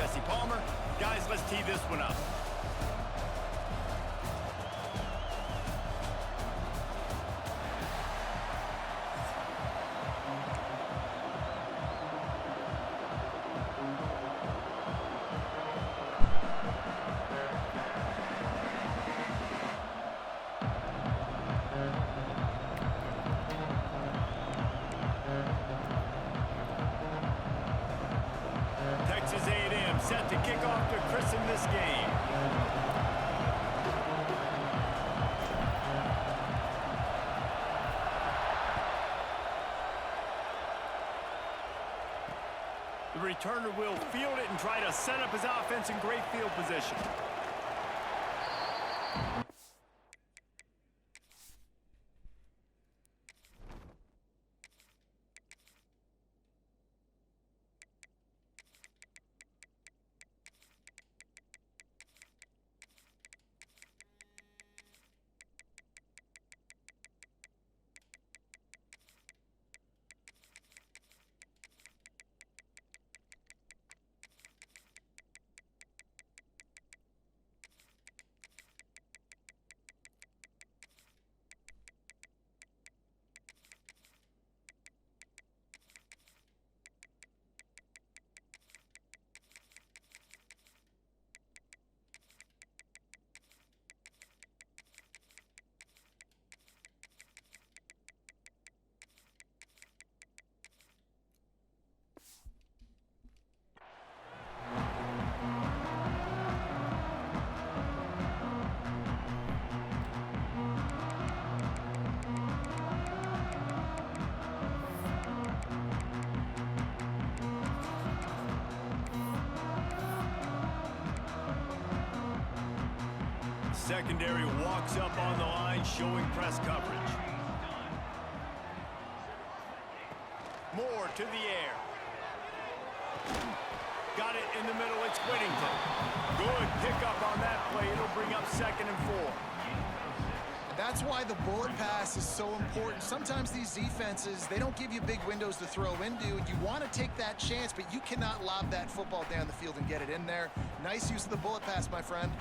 Jesse Palmer. Guys, let's tee this one up. Texas A&M set to kick off to christen this game. The returner will field it and try to set up his offense in great field position. Secondary walks up on the line, showing press coverage. Moore to the air. Got it in the middle, it's Whittington. Good pickup on that play. It'll bring up 2nd and 4. That's why the bullet pass is so important. Sometimes these defenses, they don't give you big windows to throw into. You want to take that chance, but you cannot lob that football down the field and get it in there. Nice use of the bullet pass, my friend.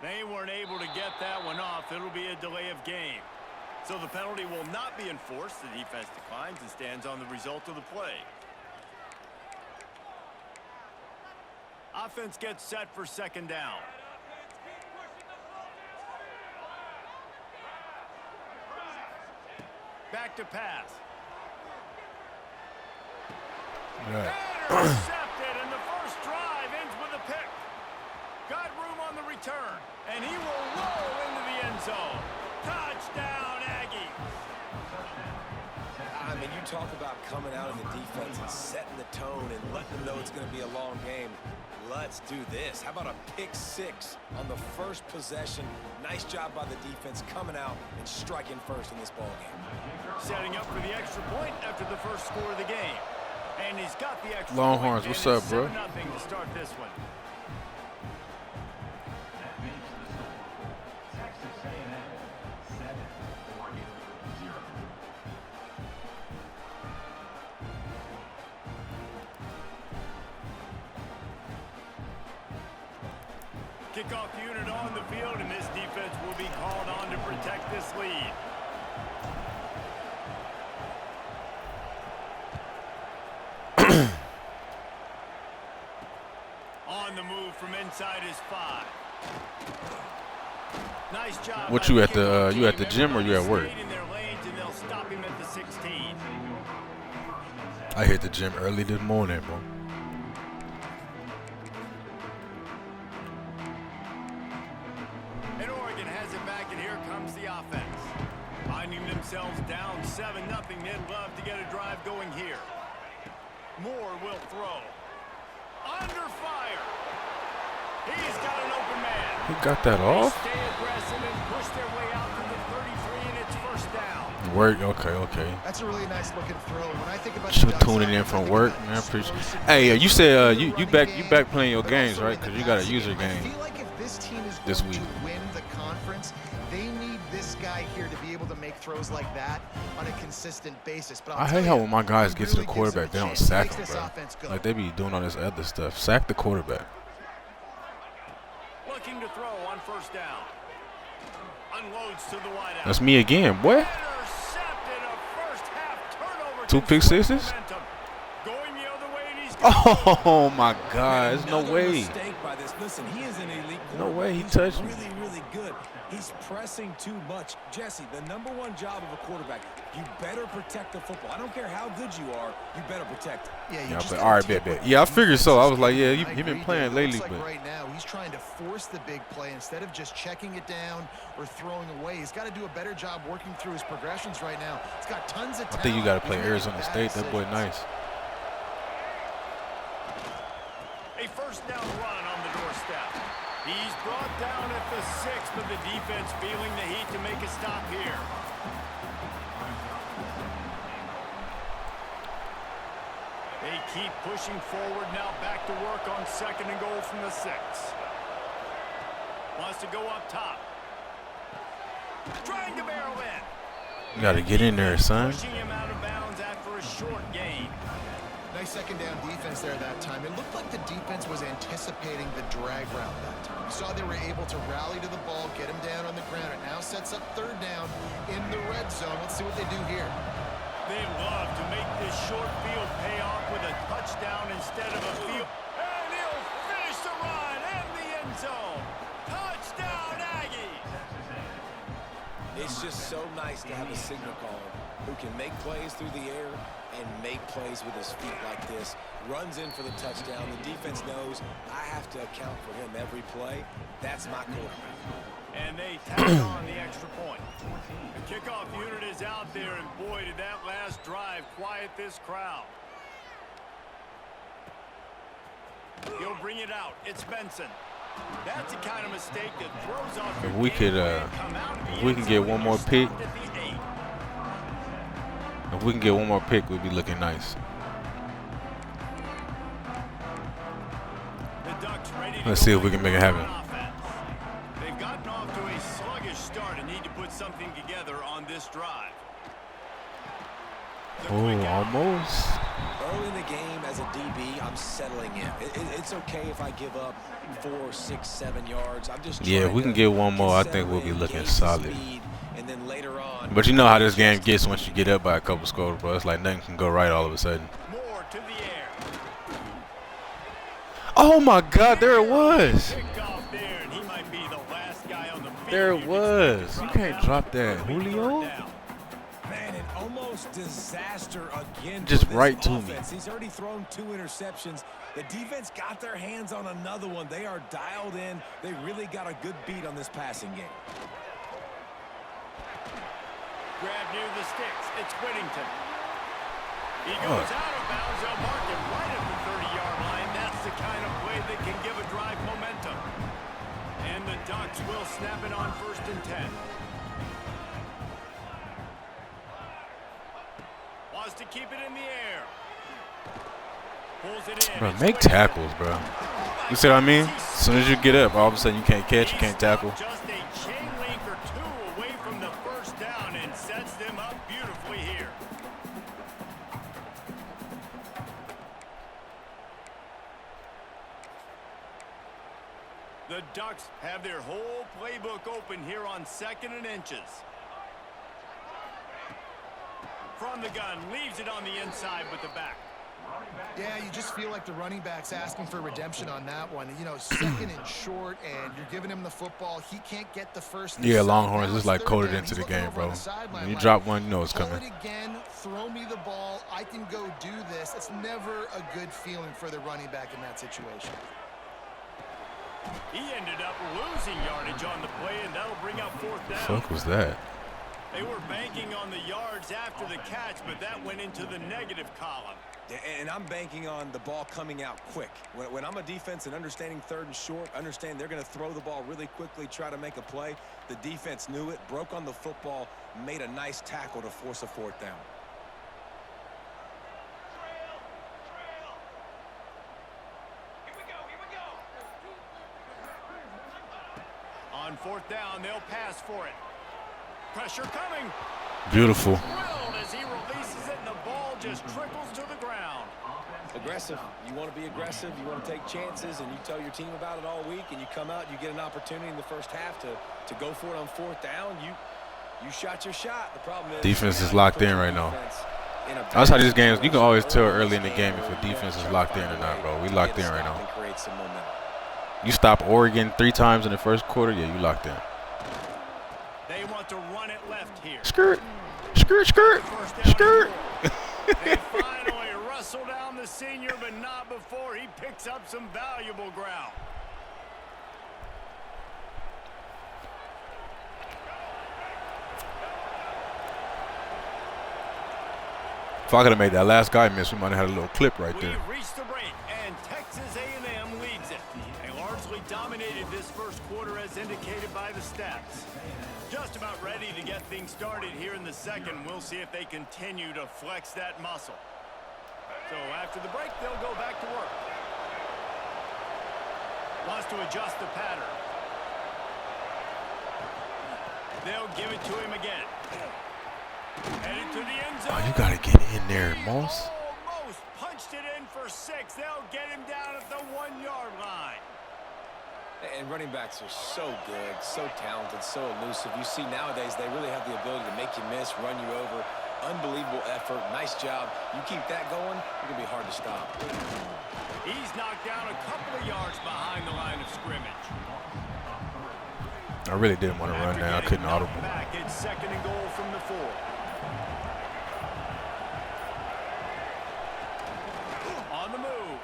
They weren't able to get that one off. It'll be a delay of game. So the penalty will not be enforced. The defense declines and stands on the result of the play. Offense gets set for 2nd down. Back to pass. Intercepted, and the first drive ends with a pick. Got room on the return, and he will roll into the end zone. Touchdown, Aggies. I mean, you talk about coming out of the defense and setting the tone and letting them know it's going to be a long game. Let's do this. How about a pick 6 on the first possession? Nice job by the defense coming out and striking first in this ball game. Setting up for the extra point after the first score of the game. And he's got the extra Longhorns, point. what's up, bro? 7-0 to start this one. Kickoff unit on the field, and this defense will be called on to protect this lead. On the move from inside his 5. Nice job. What you at the gym or you at work? I hit the gym early this morning, bro. And Oregon has it back, and here comes the offense. Finding themselves down 7-0, they'd love to get a drive going here. Moore will throw. Under fire. He's got an open man. He got that off? They stay aggressive and push their way out to the 33, and it's first down. Work, okay. That's a really nice looking throw. When I think about She was tuning in from work, man. I appreciate. Hey, you said you back playing your games, right? Because you got a user game. I feel like if this team is This going week. to win the conference, they need this guy here to be able to make throws like that on a consistent basis. But I hate how when my guys get to the really gives quarterback, they them a don't chance to sack make him, this bro. offense go. Like they be doing all this other stuff. Sack the quarterback. Looking to throw on first down. Unloads to the wideout. That's me again, boy. Intercepted, a first half turnover. 2 pick sixes? Momentum. Going the other way, and he's got Oh my God! There's no Another way. mistake by this. Listen, he is an elite No quarterback. way he He's touched me. really, really good. He's pressing too much. Jesse, the #1 job of a quarterback, you better protect the football. I don't care how good you are, you better protect it. Yeah, you Yeah, just but gotta all right, take bet. what Yeah, I the figured defense so. I is was like, doing. yeah, I you've been agree, playing Dave. It lately, looks like but right now he's trying to force the big play instead of just checking it down or throwing away. He's got to do a better job working through his progressions right now. He's got tons of I talent. think you got to He's play making Arizona bad State. That boy decisions. nice. a first down run on the doorstep. He's brought down at the 6, but the defense feeling the heat to make a stop here. They keep pushing forward now, back to work on 2nd and goal from the 6. Wants to go up top. Trying to barrel in. You got to get in there, son. Pushing him out of bounds after a short gain. Nice second down defense there that time. It looked like the defense was anticipating the drag route that time. You saw they were able to rally to the ball, get him down on the ground. It now sets up 3rd down in the red zone. Let's see what they do here. They love to make this short field pay off with a touchdown instead of a field. And he'll finish the run and the end zone. Touchdown, Aggies! It's just so nice to have a signal caller who can make plays through the air and make plays with his feet like this. Runs in for the touchdown. The defense knows I have to account for him every play. That's my quarterback. And they tack on the extra point. The kickoff unit is out there, and boy, did that last drive quiet this crowd. He'll bring it out. It's Benson. That's the kind of mistake that throws off your If we game could, plan. Come out at the if we end can get zone one and more you're pick. stopped at the 8. If we can get one more pick, we'd be looking nice. The Ducks ready to Let's see go if we can make it on happen. offense. They've gotten off to a sluggish start and need to put something together on this drive. The Oh, quick out. almost. Early in the game as a DB, I'm settling in. It's okay if I give up 4, 6, 7 yards. I'm just Yeah, if trying we can to get one more, I settled think we'll be in, looking gauge the solid. speed, and then later on, But you know how this game gets once you get up by a couple scores, bro. It's like nothing can go right all of a sudden. More to the air. Oh my God, there it was. Picked off there, and he might be the last guy on the field. There it You'd was. expect You to can't out. drop that, It'll be Julio. 3rd down. Man, an almost disaster again. Just for this right to me. offense. He's already thrown 2 interceptions. The defense got their hands on another one. They are dialed in. They really got a good beat on this passing game. Grab near the sticks. It's Whittington. He goes out of bounds. They'll mark him right at the 30-yard line. That's the kind of play that can give a drive momentum. And the Ducks will snap it on 1st and 10. Wants to keep it in the air. Pulls it in. Bro, It's make Whittington. tackles, bro. You see what I mean? As soon as you get up, all of a sudden you can't catch, you can't tackle. Just a chain link or 2 away from the first down and sets them up beautifully here. The Ducks have their whole playbook open here on 2nd and inches. From the gun, leaves it on the inside with the back. Yeah, you just feel like the running back's asking for redemption on that one. You know, 2nd and short, and you're giving him the football. He can't get the first. Yeah, and Longhorns second. is Now like it's 3rd coded down. into He's the looking game, over bro. on the sideline When you like, drop one, you know it's pull coming. it again, throw me the ball. I can go do this. It's never a good feeling for the running back in that situation. He ended up losing yardage on the play, and that'll bring up 4th down. Fuck was that? They were banking on the yards after the catch, but that went into the negative column. And I'm banking on the ball coming out quick. When I'm a defense and understanding 3rd and short, understand they're going to throw the ball really quickly, try to make a play. The defense knew it, broke on the football, made a nice tackle to force a 4th down. On fourth down, they'll pass for it. Pressure coming. Beautiful. Drilled as he releases it, and the ball just trickles to the ground. Aggressive. You want to be aggressive. You want to take chances, and you tell your team about it all week, and you come out and you get an opportunity in the first half to go for it on fourth down. You shot your shot. The problem is defense is locked in right now. That's how these games, you can always tell early in the game if a defense is locked in or not, bro. We locked in right now. You stop Oregon 3 times in the first quarter, yeah, you locked in. They want to run it left here. Skirt, skirt, skirt, skirt. They finally wrestle down the senior, but not before he picks up some valuable ground. If I could have made that last guy miss, we might have had a little clip right there. We've reached the break, and Texas A&M leads it. They largely dominated this first quarter as indicated by the stats. Just about ready to get things started here in the second. We'll see if they continue to flex that muscle. So after the break, they'll go back to work. Wants to adjust the pattern. They'll give it to him again. Headed to the end zone. Oh, you got to get in there, Moss. Almost punched it in for 6. They'll get him down at the 1-yard line. And running backs are so good, so talented, so elusive. You see nowadays they really have the ability to make you miss, run you over. Unbelievable effort. Nice job. You keep that going, you're going to be hard to stop. He's knocked down a couple of yards behind the line of scrimmage. I really didn't want to run there. I couldn't audible. Back, it's 2nd and goal from the 4. On the move.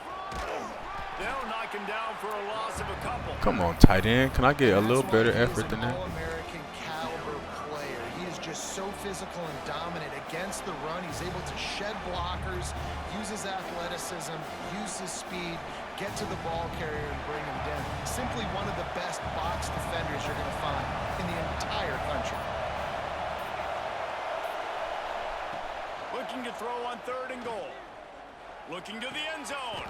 They'll knock him down for a loss of a couple. Come on, tight end. Can I get a little better effort than that? All-American caliber player. He is just so physical and dominant against the run. He's able to shed blockers, use his athleticism, use his speed, get to the ball carrier and bring him down. Simply one of the best box defenders you're going to find in the entire country. Looking to throw on 3rd and goal. Looking to the end zone.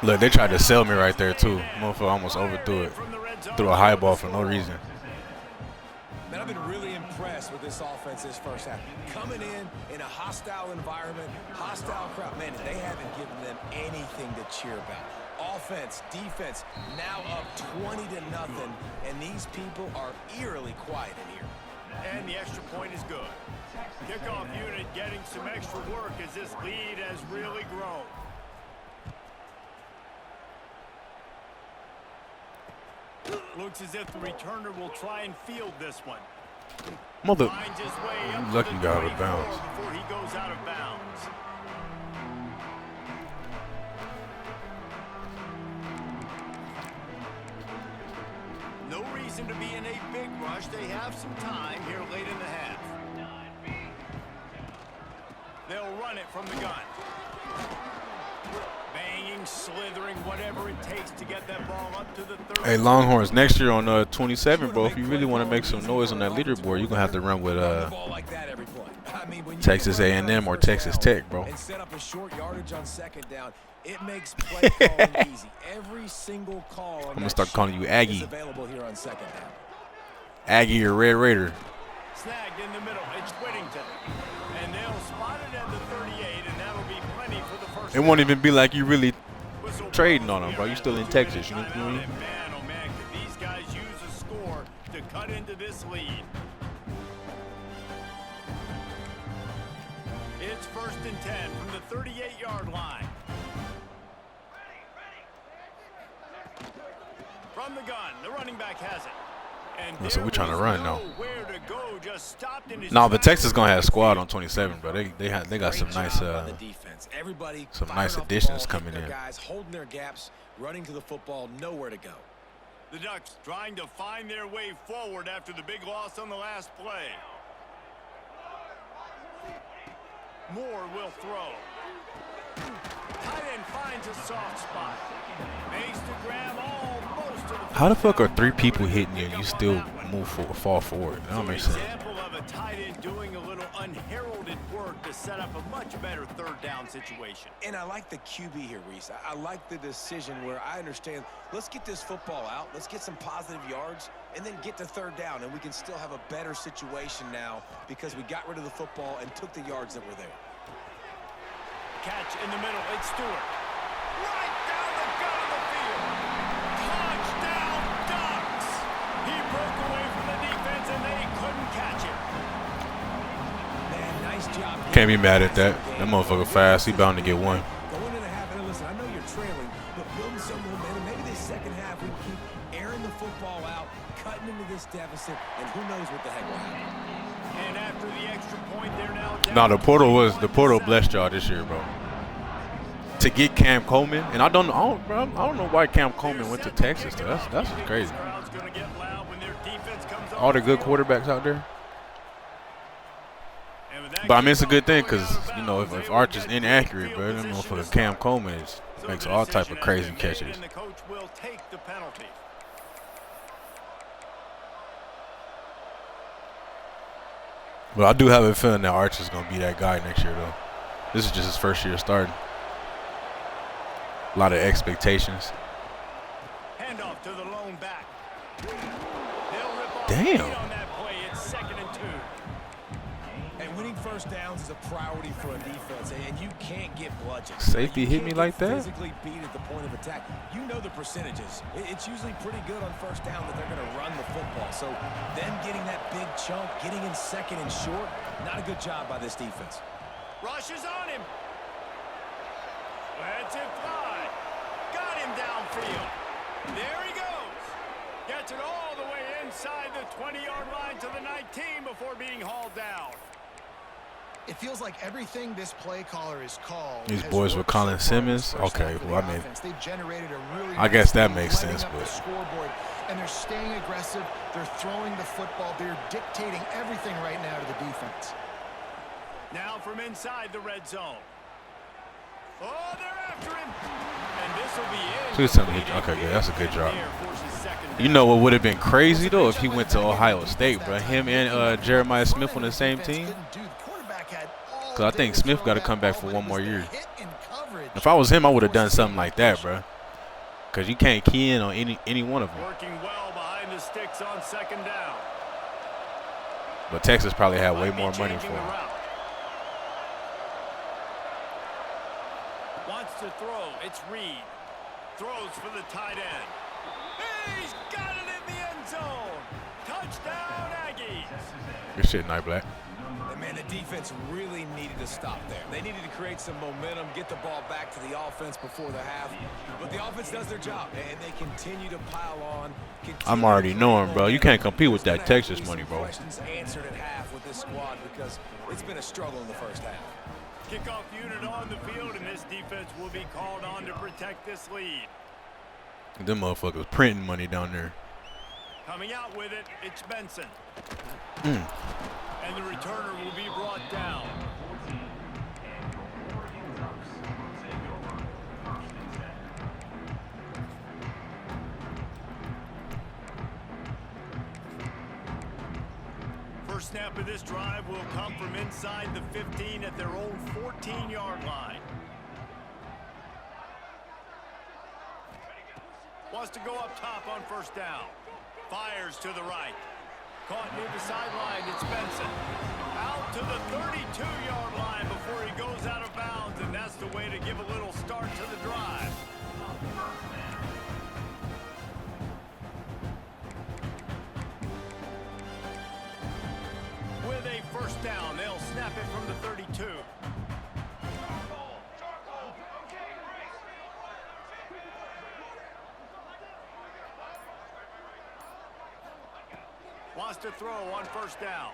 Look, they tried to sell me right there, too. Motherfucker almost overthrew it. Threw a high ball for no reason. Man, I've been really impressed with this offense this first half. Coming in a hostile environment, hostile crowd. Man, they haven't given them anything to cheer about. Offense, defense, now up 20-0, and these people are eerily quiet in here. And the extra point is good. Kickoff unit getting some extra work as this lead has really grown. Looks as if the returner will try and field this one. Mother. Finds his way up Lucky to the got out of 24 bounds. before he goes out of bounds. No reason to be in a big rush. They have some time here late in the half. They'll run it from the gun. Banging, slithering, whatever it takes to get that ball up to the 30. Hey, Longhorns, next year on 27, bro, if you really want to make some noise on that leaderboard, you're going to have to run with Texas A&M or Texas Tech, bro. And set up a short yardage on 2nd down. It makes play calling easy. Every single call on I'm going to start calling you Aggie. is available here on 2nd down. Aggie or Red Raider. Snagged in the middle. It's Whittington. And they'll spot it at the 38, and that'll be plenty for the first. It won't even be like you really trading on them, bro. You still in Texas, you know what I mean? Man, oh man, could these guys use a score to cut into this lead? It's 1st and 10 from the 38-yard line. From the gun, the running back has it. And So we're trying to run now. Where to go, just stopped in his No, but tracks. Texas gonna have a squad on 27, bro. They got some nice some nice additions coming in. Guys holding their gaps, running to the football, nowhere to go. The Ducks trying to find their way forward after the big loss on the last play. Moore will throw. Tight end finds a soft spot. Makes the grab almost to the. How the fuck are 3 people hitting you and you still fall forward? That don't make sense. Example of a tight end doing a little unheralded work to set up a much better third down situation. And I like the QB here, Reese. I like the decision where I understand, let's get this football out, let's get some positive yards, and then get to third down, and we can still have a better situation now because we got rid of the football and took the yards that were there. Catch in the middle. It's Stewart. Right down the gut of the field. Touchdown, Ducks. He broke away from the defense, and they couldn't catch him. Man, nice job. Can't be mad at that. That motherfucker fast. He bound to get one. Going into the half, and listen, I know you're trailing, but building some momentum. Maybe this second half we keep airing the football out, cutting into this deficit, and who knows what the heck will happen. And after the extra point, they're now down. Nah, the portal blessed y'all this year, bro. To get Cam Coleman, and I don't know why Cam Coleman went to Texas. That's crazy. All the good quarterbacks out there. But I mean, it's a good thing because you know if Arch is inaccurate, bro, that motherfucker Cam Coleman makes all type of crazy catches. And the coach will take the penalty. But I do have a feeling that Arch is gonna be that guy next year, though. This is just his first year starting. A lot of expectations. Handoff to the lone back. Damn. On that play. It's 2nd and 2. And winning first downs is a priority for a defense, and you can't get bludgeoned. Safety hit me like that? Physically beat at the point of attack. You know the percentages. It's usually pretty good on first down that they're going to run the football. So them getting that big chunk, getting in 2nd and short, not a good job by this defense. Rush is on him. Lets it fly. Got him downfield. There he goes. Gets it all the way inside the 20-yard line to the 19 before being hauled down. It feels like everything this play caller is called. These boys were Colin Simmons. Okay, well, I mean, they've generated a really I guess that nice makes lighting sense, up the but scoreboard, and they're staying aggressive. They're throwing the football. They're dictating everything right now to the defense. Now from inside the red zone. Oh, they're after him. And this will be it. please tell me. Okay, good. That's a good job. You know what would have been crazy though if he went to Ohio State, bro? Him and Jeremiah Smith on the same team. Cause I think Smith got to come back for one more year. If I was him, I would have done something like that, bro. Cause you can't key in on any one of them. Working well behind the sticks on 2nd down. But Texas probably had way more money for him. Wants to throw. It's Reed. Throws for the tight end. He's got it in the end zone. Touchdown, Aggies. Good shit, Night Black. And man, the defense really needed to stop there. They needed to create some momentum, get the ball back to the offense before the half. But the offense does their job, and they continue to pile on. I'm already knowing, bro. You can't compete with that Texas money, bro. Questions answered at half with this squad because it's been a struggle in the first half. Kickoff unit on the field, and this defense will be called on to protect this lead. Them motherfuckers printing money down there. Coming out with it, it's Benson. And the returner will be brought down. First snap of this drive will come from inside the 15 at their own 14-yard line. Wants to go up top on first down. Fires to the right. Caught near the sideline, it's Benson. Out to the 32-yard line before he goes out of bounds, and that's the way to give a little start to the drive. With a first down, they'll snap it from the 32. Wants to throw on first down.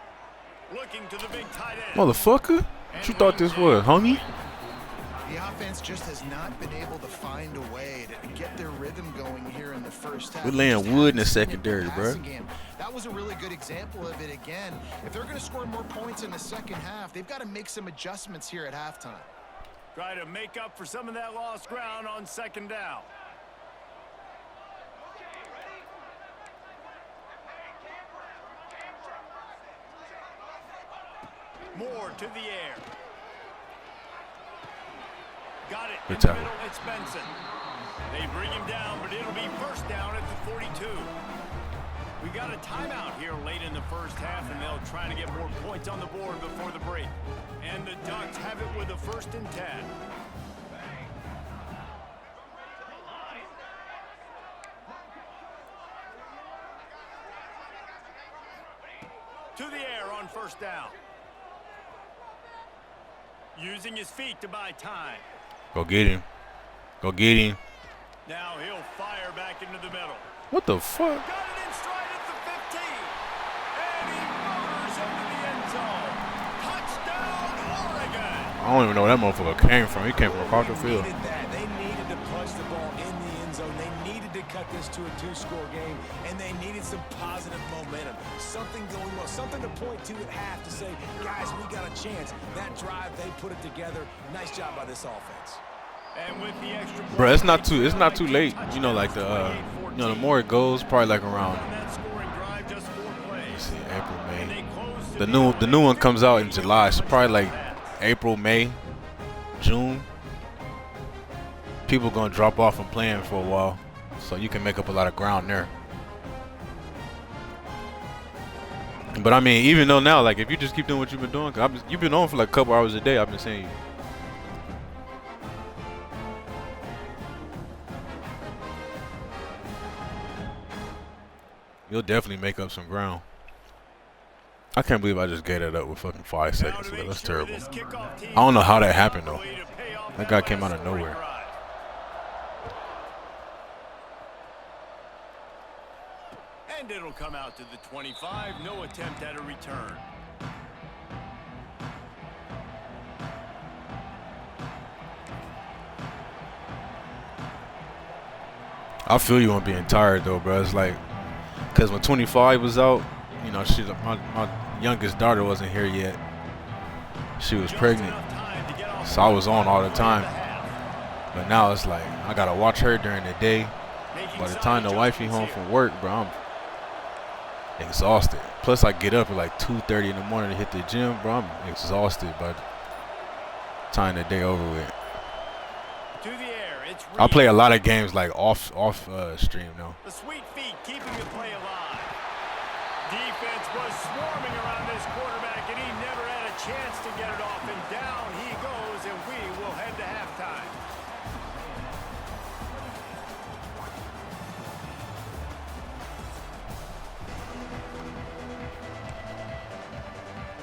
Looking to the big tight end. Motherfucker, what you thought this was, homie? The offense just has not been able to find a way to get their rhythm going here in the first half. We're laying wood in the secondary, bro. That was a really good example of it again. If they're going to score more points in the second half, they've got to make some adjustments here at halftime. Try to make up for some of that lost ground on 2nd down. Moore to the air. Got it. Good In the tackle. middle, it's Benson. They bring him down, but it'll be first down at the 42. We got a timeout here late in the first half, and they'll try to get more points on the board before the break. And the Ducks have it with a 1st and 10. To the air on first down. Using his feet to buy time. Go get him. Go get him. Now he'll fire back into the middle. What the fuck? Got it in stride at the 15. And he motors into the end zone. Touchdown, Oregon. I don't even know where that motherfucker came from. He came from across the field. They needed to punch the ball in the end zone. They needed to cut this to a 2-score game, and they needed some positive momentum. Something going well, something to point to at half to say, guys, we got a chance. That drive, they put it together. Nice job by this offense. And with the extra point, Bro, it's not too late. You know, like the more it goes, probably like around. that scoring drive, just 4 plays. Let's see, April, And May. they close The new one comes out in July, so probably like April, May, June. People gonna drop off from playing for a while, so you can make up a lot of ground there. But I mean, even though now, like if you just keep doing what you've been doing, 'cause you've been on for like a couple hours a day. I've been seeing you. You'll definitely make up some ground. I can't believe I just gave that up with fucking 5 seconds left. That's terrible. I don't know how that happened though. That guy came out of nowhere. And it'll come out to the 25. No attempt at a return. I feel you on being tired though, bro. It's like, cause when 25 was out, you know, my youngest daughter wasn't here yet. She was pregnant, so I was on all the time. But now it's like I gotta watch her during the day. By the time the wifey home from work, bro, I'm exhausted. Plus I get up at like 2:30 in the morning to hit the gym, bro. I'm exhausted by the time the day over with. To the air, it's I play a lot of games like off stream now. the sweet feet keeping the play alive. Defense was swarming around this quarterback, and he never had a chance to get it off. And down he goes, and we will head to halftime.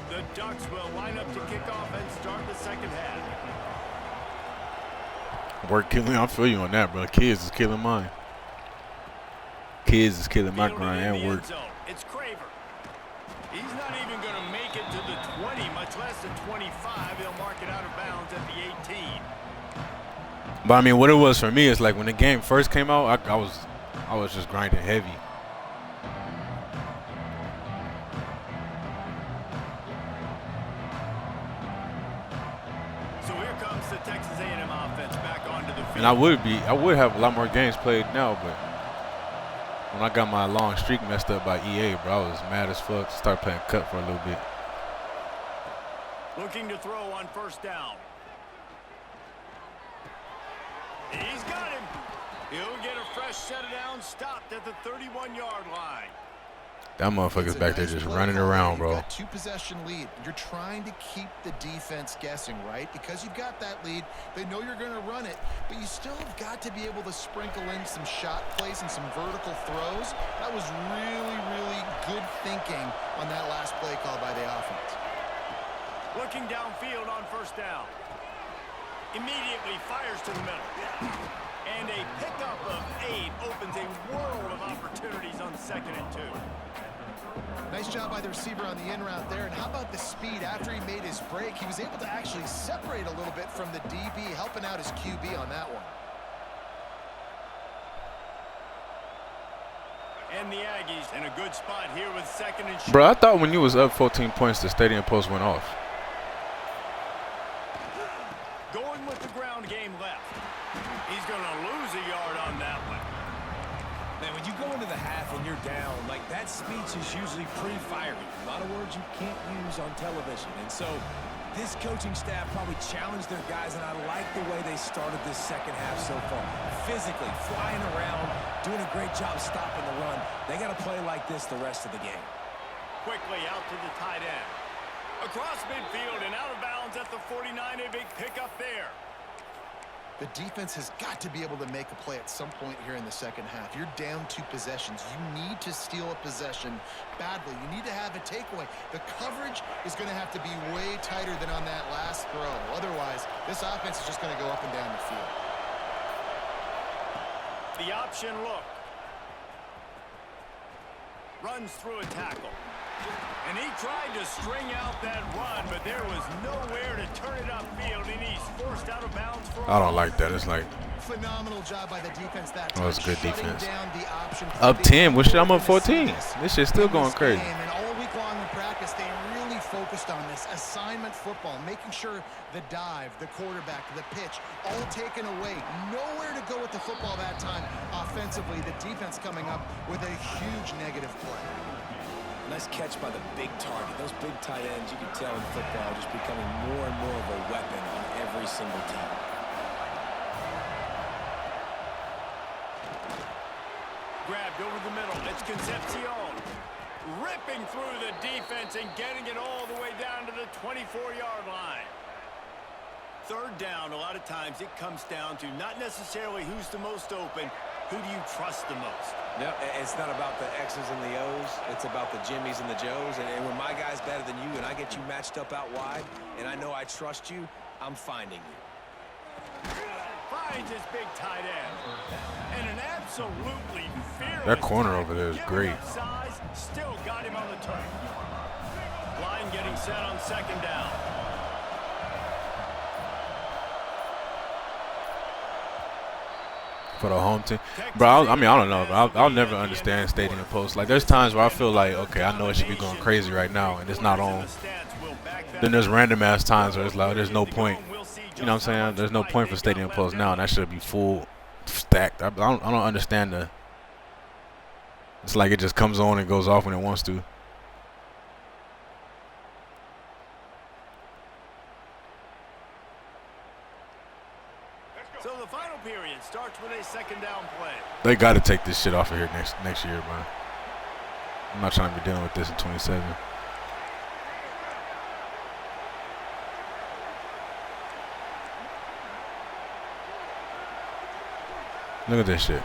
The Ducks will line up to kick off and start the second half. Work killing, I feel you on that, bro. Kids is killing mine. Kids is killing my Fielded grind in and the work. end zone. It's Craver. He's not even going to make it to the 20, much less the 25. He'll mark it out of bounds at the 18. But I mean, what it was for me is like when the game first came out, I was just grinding heavy. So here comes the Texas A&M offense back onto the field. And I would have a lot more games played now, but when I got my long streak messed up by EA, bro, I was mad as fuck. Start playing cut for a little bit. Looking to throw on first down. He's got him. He'll get a fresh set of downs, stopped at the 31-yard line. That motherfucker's back there just running around, bro. You've got 2-possession lead. You're trying to keep the defense guessing, right? Because you've got that lead, they know you're going to run it, but you still have got to be able to sprinkle in some shot plays and some vertical throws. That was really, really good thinking on that last play call by the offense. Looking downfield on first down. Immediately fires to the middle. And a pickup of 8 opens a world of opportunities on 2nd and 2. Nice job by the receiver on the in route there. And how about the speed? After he made his break, he was able to actually separate a little bit from the DB, helping out his QB on that one. And the Aggies in a good spot here with 2nd and short. Bro, I thought when you was up 14 points, the stadium post went off. Going with the ground game left. He's going to lose a yard on that one. Man, when you go into the half and you're down, like that speech is usually pretty fiery. A lot of words you can't use on television. And so this coaching staff probably challenged their guys, and I like the way they started this second half so far. Physically, flying around, doing a great job stopping the run. They got to play like this the rest of the game. Quickly out to the tight end. Across midfield and out of bounds at the 49. A big pickup there. The defense has got to be able to make a play at some point here in the second half. You're down 2 possessions. You need to steal a possession badly. You need to have a takeaway. The coverage is going to have to be way tighter than on that last throw. Otherwise, this offense is just going to go up and down the field. The option look. Runs through a tackle. And he tried to string out that run, but there was nowhere to turn it upfield, and he's forced out of bounds for I don't like that. It's like, phenomenal job by the defense that time. oh, it's good defense. Down the option. Up 10. Wish I'm up 14. This shit's still going crazy. And all week long in practice, they really focused on this assignment football, making sure the dive, the quarterback, the pitch, all taken away. Nowhere to go with the football that time offensively. The defense coming up with a huge negative play. Nice catch by the big target. Those big tight ends, you can tell in football, just becoming more and more of a weapon on every single team. Grabbed over the middle. It's Concepcion. Ripping through the defense and getting it all the way down to the 24-yard line. Third down, a lot of times it comes down to not necessarily who's the most open, who do you trust the most? No, it's not about the X's and the O's. It's about the Jimmies and the Joes. And when my guy's better than you and I get you matched up out wide and I know I trust you, I'm finding you. Finds his big tight end. And an absolutely fearless That corner over there is great. Size, still got him on the turn. Line getting set on second down. For the home team, bro. I mean, I don't know. I'll never understand stadium posts. Like, there's times where I feel like, okay, I know it should be going crazy right now, and it's not on. Then there's random ass times where it's like, there's no point. You know what I'm saying? There's no point for stadium posts now, and that should be full stacked. I don't understand the. It's like it just comes on and goes off when it wants to. So the final period starts with a second down play. They got to take this shit off of here next year, man. I'm not trying to be dealing with this in 27. Look at this shit.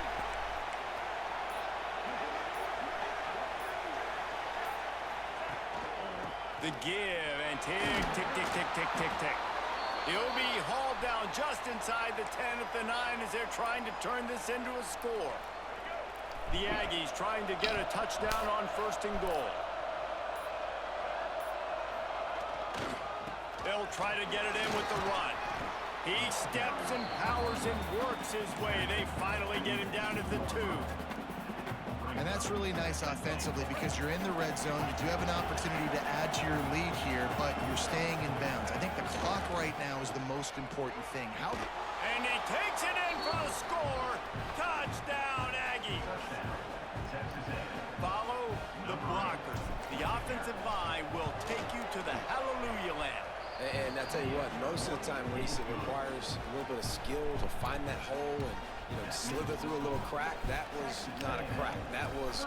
The give and tick, tick, tick, tick, tick, tick, tick. He'll be hauled down just inside the 10 at the 9 as they're trying to turn this into a score. The Aggies trying to get a touchdown on first and goal. They'll try to get it in with the run. He steps and powers and works his way. They finally get him down at the 2. And that's really nice offensively because you're in the red zone. You do have an opportunity to add to your lead here, but you're staying in bounds. I think the clock right now is the most important thing. And he takes it in for the score. Touchdown, Aggie. Follow the blockers. The offensive line will take you to the hallelujah land. And I tell you what, most of the time, Reese, it requires a little bit of skill to find that hole and slither through a little crack. That was not a crack. That was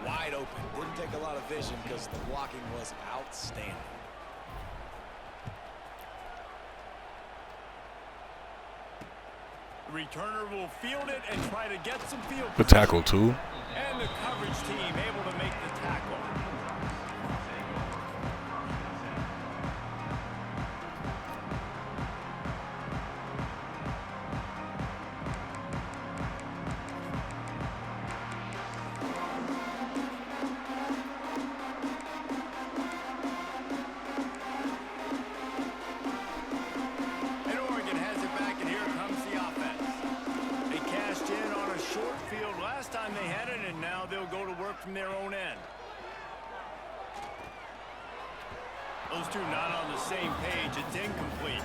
wide open. Didn't take a lot of vision because the blocking was outstanding. The returner will field it and try to get some field The tackle, too. And the coverage team able to make the tackle. From their own end. Those two not on the same page. It's incomplete.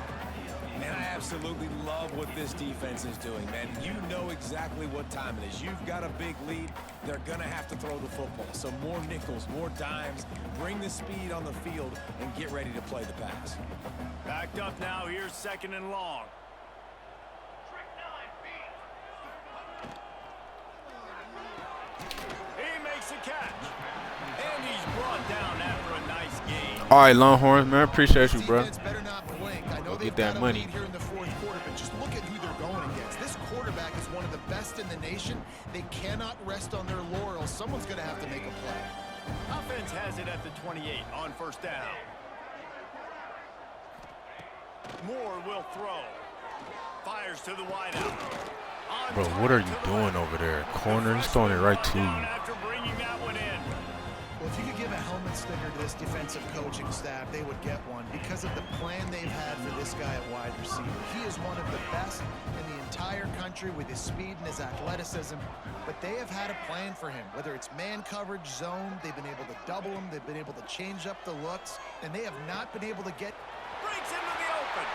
Man, I absolutely love what this defense is doing, man. You know exactly what time it is. You've got a big lead. They're going to have to throw the football. So more nickels, more dimes. Bring the speed on the field and get ready to play the pass. Backed up now. Here's 2nd and long. He makes a catch. And he's brought down after a nice game. All right, Longhorns, man. Appreciate you, bro. Better not blink. I know Go they've get that got a money. lead here in the 4th quarter, but just look at who they're going against. This quarterback is one of the best in the nation. They cannot rest on their laurels. Someone's going to have to make a play. Offense has it at the 28 on 1st down. Moore will throw. Fires to the wideout. Bro, what are you doing over there? Corner, he's throwing it right to you. After bringing that one in. Well, if you could give a helmet sticker to this defensive coaching staff, they would get one because of the plan they've had for this guy at wide receiver. He is one of the best in the entire country with his speed and his athleticism, but they have had a plan for him. Whether it's man coverage, zone, they've been able to double him, they've been able to change up the looks, and they have not been able to get... Breaks into the open.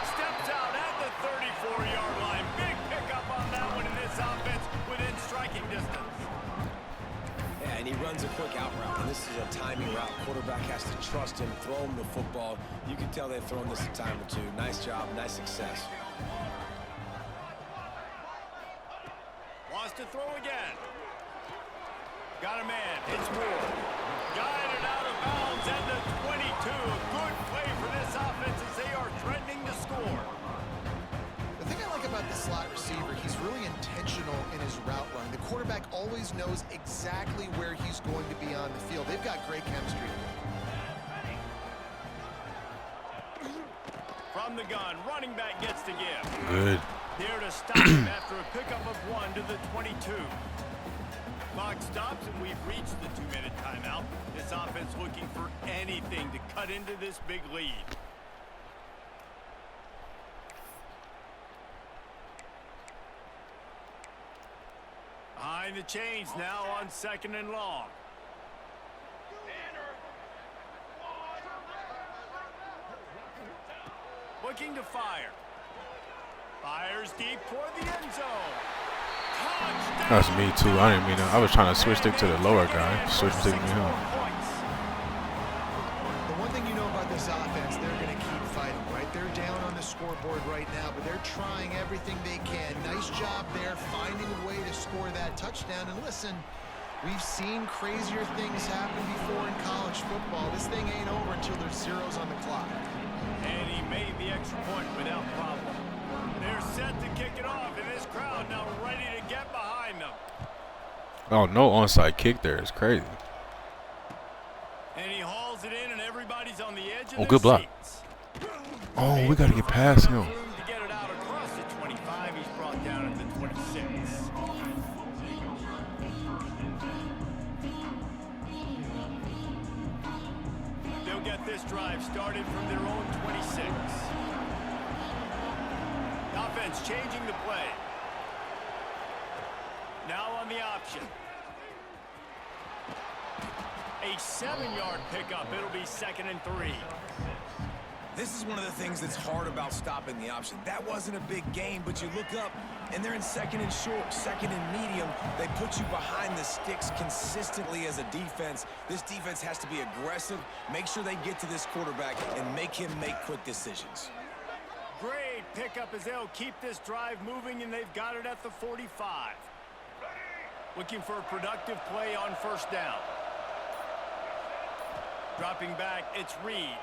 Steps out at the 34-yard line. Big pickup on that one in this offense within striking distance. Yeah, and he runs a quick out route, and this is a timing route. Quarterback has to trust him, throw him the football. You can tell they've thrown this a time or two. Nice job, nice success. Wants to throw again. Got a man. It's Moore. Guided out of bounds at the 22. A good play for this offense as they are threatening to score. The thing I like about the slot receiver, he's really intentional in his route run. The quarterback always knows exactly where he's going to be on the field. They've got great chemistry. From the gun, running back gets to give. Good. There to stop him after a pickup of 1 to the 22. Clock stops and we've reached the 2-minute timeout. This offense looking for anything to cut into this big lead. Behind the chains now on 2nd and long. Looking to fire. Fires deep toward the end zone. Touchdown! That's me too. I didn't mean to. I was trying to switch stick to the lower guy. Switch stick to him. The one thing you know about this offense, they're going to keep fighting, right? They're down on the scoreboard right now, but they're trying everything they can. Nice job there, finding a way to score that touchdown. And listen, we've seen crazier things happen before in college football. This thing ain't over until there's zeros on the clock. And he made the extra point without problem. They're set to kick it off, and this crowd now ready to get behind them. Oh, no onside kick there. It's crazy. And he hauls it in, and everybody's on the edge of Oh, good their block. seats. Oh, we got to get past him. Room to get it out across the 25. He's brought down at the 26. They'll get this drive started from their own 26. Offense changing the play. Now on the option. A 7-yard pickup. It'll be 2nd and 3. This is one of the things that's hard about stopping the option. That wasn't a big gain, but you look up, and they're in 2nd and short, 2nd and medium. They put you behind the sticks consistently as a defense. This defense has to be aggressive, make sure they get to this quarterback, and make him make quick decisions. Great pickup as they'll keep this drive moving, and they've got it at the 45. Looking for a productive play on 1st down. Dropping back, it's Reed.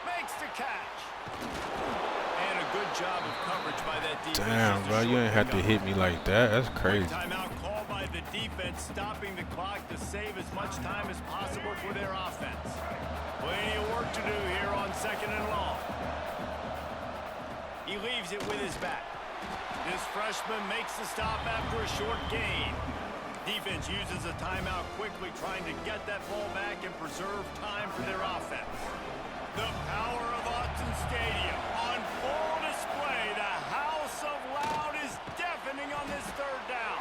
Makes the catch. And a good job of coverage by that defense. Damn, bro, you ain't have to hit me like that. That's crazy. Timeout call by the defense, stopping the clock to save as much time as possible for their offense. Plenty of work to do here on 2nd and long. He leaves it with his back. This freshman makes the stop after a short gain. Defense uses a timeout quickly, trying to get that ball back and preserve time for their offense. The power of Autzen Stadium on full display. The house of loud is deafening on this 3rd down.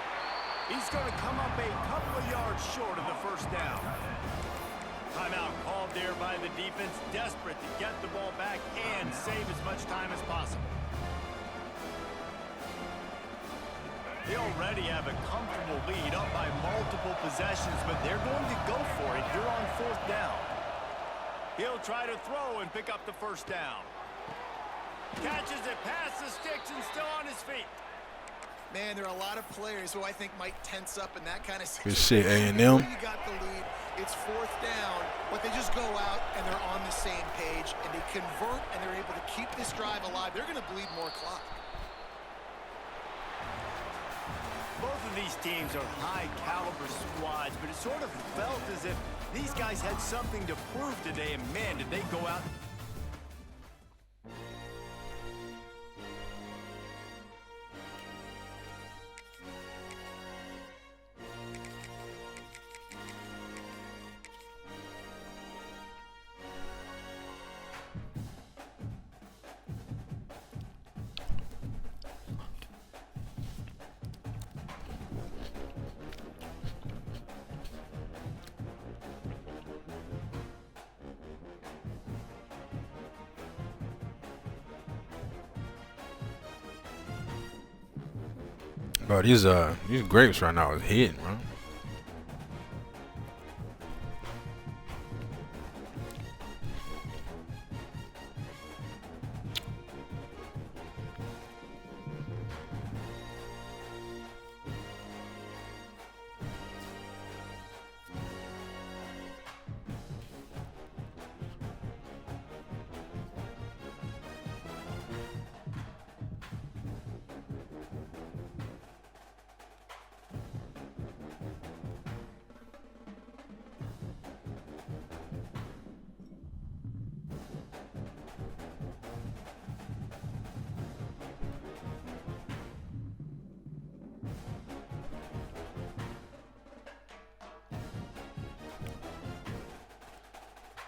He's going to come up a couple of yards short of the 1st down. Timeout called called there by the defense, desperate to get the ball back and save as much time as possible. They already have a comfortable lead up by multiple possessions, but they're going to go for it here on 4th down. He'll try to throw and pick up the first down. Catches it past the sticks and still on his feet. Man, there are a lot of players who I think might tense up in that kind of Good situation. shit, A&M. You got the lead. It's 4th down, but they just go out and they're on the same page and they convert and they're able to keep this drive alive. They're going to bleed more clock. Both of these teams are high-caliber squads, but it sort of felt as if these guys had something to prove today, and man, did they go out. Bro, these grapes right now is hitting, bro.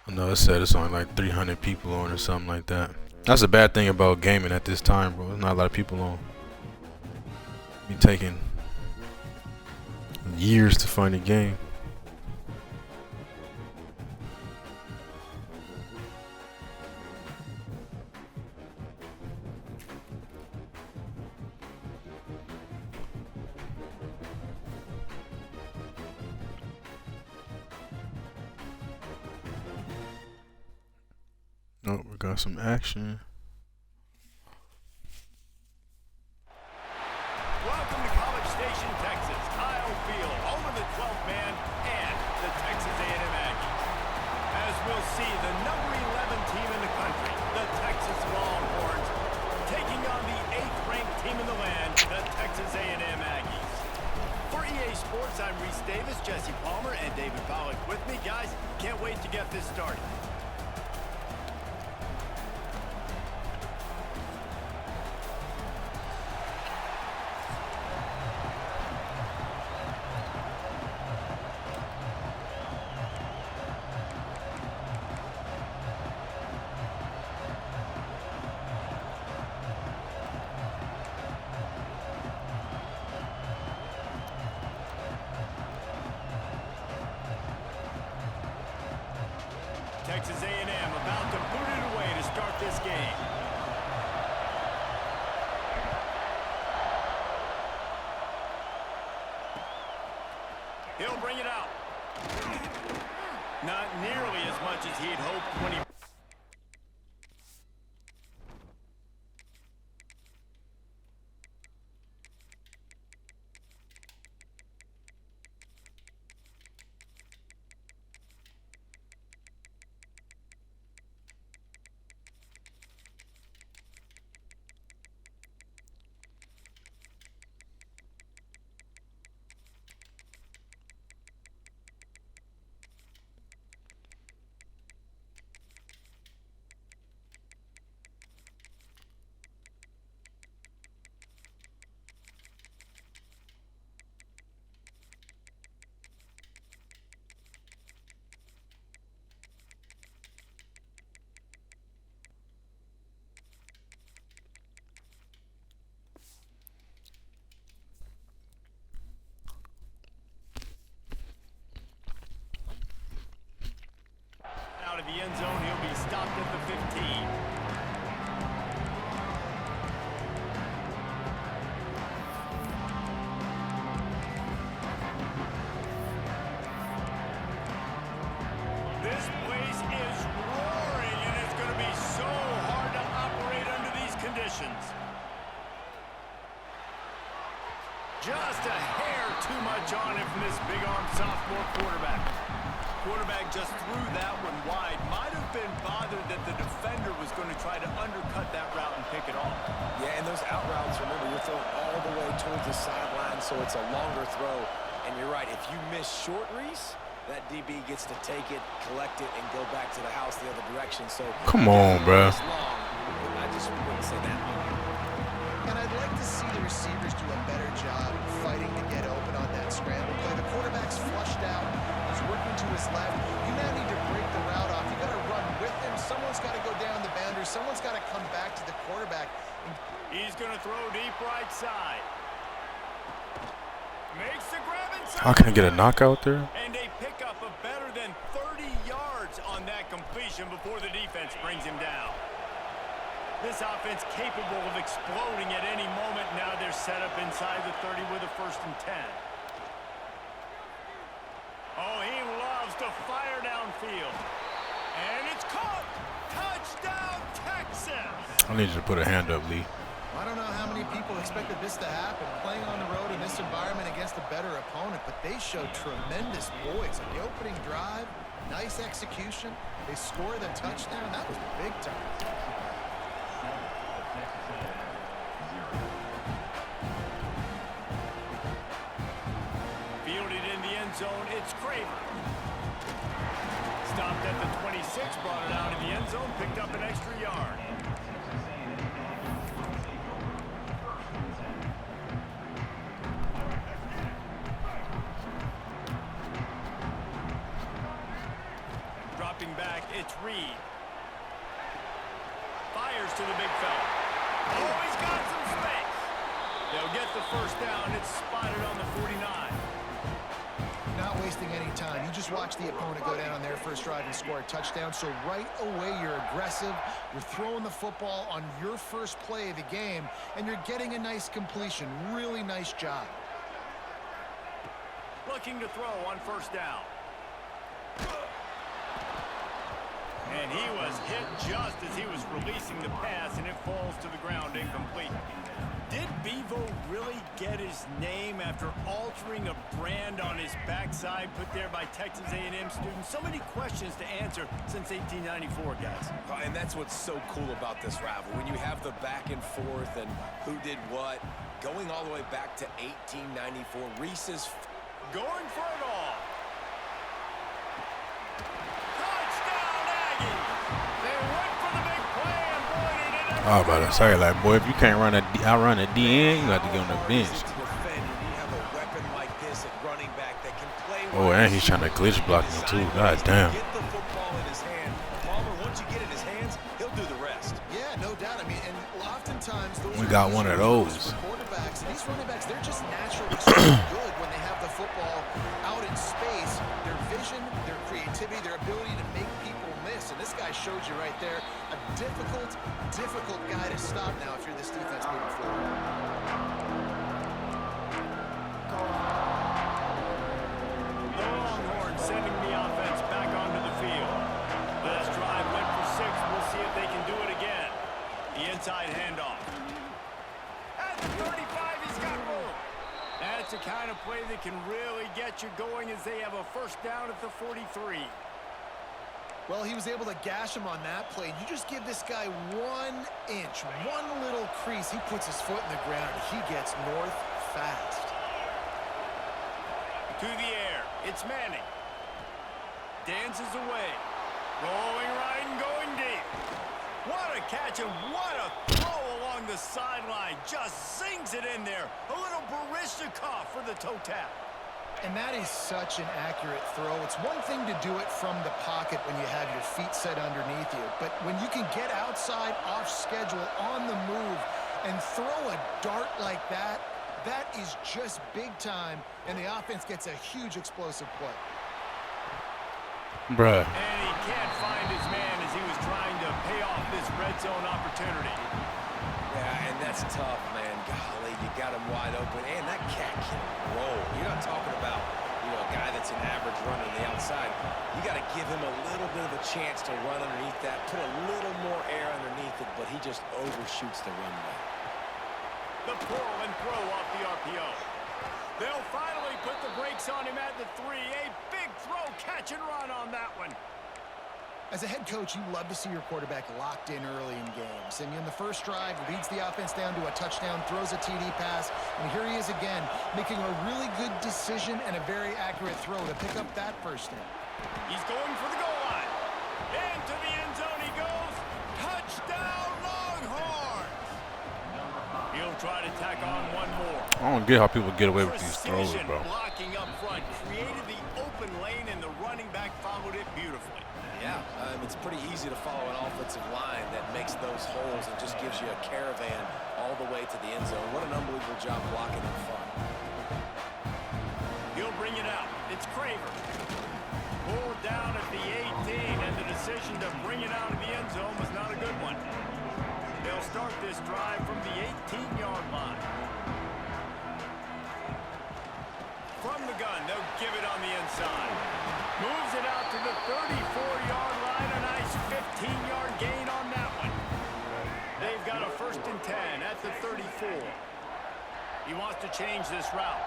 I know it said it's only like 300 people on or something like that. That's a bad thing about gaming at this time, bro. There's not a lot of people on. Be taking years to find a game. Oh, we got some action. Welcome to College Station, Texas. Kyle Field, home of the 12th man and the Texas A&M Aggies. As we'll see, the number 11 team in the country, the Texas Longhorns, taking on the 8th-ranked team in the land, the Texas A&M Aggies. For EA Sports, I'm Reese Davis, Jesse Palmer, and David Pollock with me. Guys, can't wait to get this started. Texas A&M about to boot it away to start this game. He'll bring it out. Not nearly as much as he'd hoped when he... the end zone. He'll be stopped at the 15. This place is roaring, and it's going to be so hard to operate under these conditions. Just a hair too much on it from this big-arm sophomore quarterback. Quarterback just threw that one wide. Might have been bothered that the defender was going to try to undercut that route and pick it off. Yeah, and those out routes, remember, you're throwing all the way towards the sideline, so it's a longer throw. And you're right, if you miss short, Reese, that DB gets to take it, collect it, and go back to the house the other direction. So come on, bro. I just wouldn't say that long. And I'd like to see the receivers do a better job fighting to get open on that scramble play. The quarterback's flushed out. He's working to his left. You now need to break the route off. You got to run with him. Someone's got to go down the boundary. Someone's got to come back to the quarterback. He's going to throw deep right side. Makes the grab inside. How can I get a knockout there? And a pickup of better than 30 yards on that completion before the defense brings him down. This offense capable of exploding at any moment. Now they're set up inside the 30 with a 1st and 10. Oh, he loves to fire downfield. And it's caught. Touchdown, Texas. I need you to put a hand up, Lee. I don't know how many people expected this to happen, playing on the road in this environment against a better opponent, but they showed tremendous poise. On the opening drive, nice execution. They scored a touchdown. That was big time. Fielded in the end zone, it's Kramer. Stopped at the 26, brought it out in the end zone, picked up an extra yard. Dropping back, it's Reed. Fires to the big fella. Oh, he's got some space. They'll get the 1st down. It's spotted on the 49. Not wasting any time. You just watch the opponent go down on their first drive and score a touchdown. So right away, you're aggressive. You're throwing the football on your first play of the game, and you're getting a nice completion. Really nice job. Looking to throw on 1st down. And he was hit just as he was releasing the pass, and it falls to the ground incomplete. Did Bevo really get his name after altering a brand on his backside put there by Texas A&M students? So many questions to answer since 1894, guys. And that's what's so cool about this rivalry. When you have the back and forth and who did what, going all the way back to 1894, Reese's going for it all. Touchdown, Aggies! They went for the big play, and boy, they did it. Oh, about to say, like, boy, if you can't outrun a DN, you have to get on the bench. Oh, and he's trying to glitch block me too. God damn. Get the football in his hand. Palmer, once you get it in his hands, he'll do the rest. Yeah, no doubt. I mean, and oftentimes those We got one of those. Quarterbacks, these running backs, they're just naturally so good when they have the football out in space. Their vision, their creativity, their ability to make people miss. And this guy showed you right there a difficult guy to stop now if you're this defense moving forward. Sending the offense back onto the field. Last drive went for 6. We'll see if they can do it again. The inside handoff. At the 35, he's got room. That's the kind of play that can really get you going as they have a 1st down at the 43. Well, he was able to gash him on that play. You just give this guy 1 inch, one little crease. He puts his foot in the ground. He gets north fast. To the air. It's Manning. Dances away. Rolling right and going deep. What a catch and what a throw along the sideline. Just zings it in there. A little Barishnikov for the toe tap. And that is such an accurate throw. It's one thing to do it from the pocket when you have your feet set underneath you. But when you can get outside, off schedule, on the move, and throw a dart like that, that is just big time. And the offense gets a huge explosive play. Bruh. And he can't find his man as he was trying to pay off this red zone opportunity. Yeah, and that's tough, man. Golly, you got him wide open, and that cat can roll. You're not talking about, a guy that's an average runner on the outside. You got to give him a little bit of a chance to run underneath that, put a little more air underneath it, but he just overshoots the runway. The pull and throw off the RPO. They'll finally put the brakes on him at the 3. A big throw, catch and run on that one. As a head coach, you love to see your quarterback locked in early in games. And in the first drive, leads the offense down to a touchdown, throws a TD pass, and here he is again, making a really good decision and a very accurate throw to pick up that first down. He's going for the goal line. Into the end zone he goes. Touchdown, Longhorns! He'll try to tack on one more. I don't get how people get away with these throws, bro. Blocking up front created the open lane, and the running back followed it beautifully. Yeah, it's pretty easy to follow an offensive line that makes those holes and just gives you a caravan all the way to the end zone. What an unbelievable job blocking in front. He'll bring it out. It's Craver. Pulled down at the 18, and the decision to bring it out of the end zone was not a good one. They'll start this drive from the 18-yard line. From the gun, they'll give it on the inside. Moves it out to the 34-yard line. A nice 15-yard gain on that one. They've got a 1st and 10 at the 34. He wants to change this route.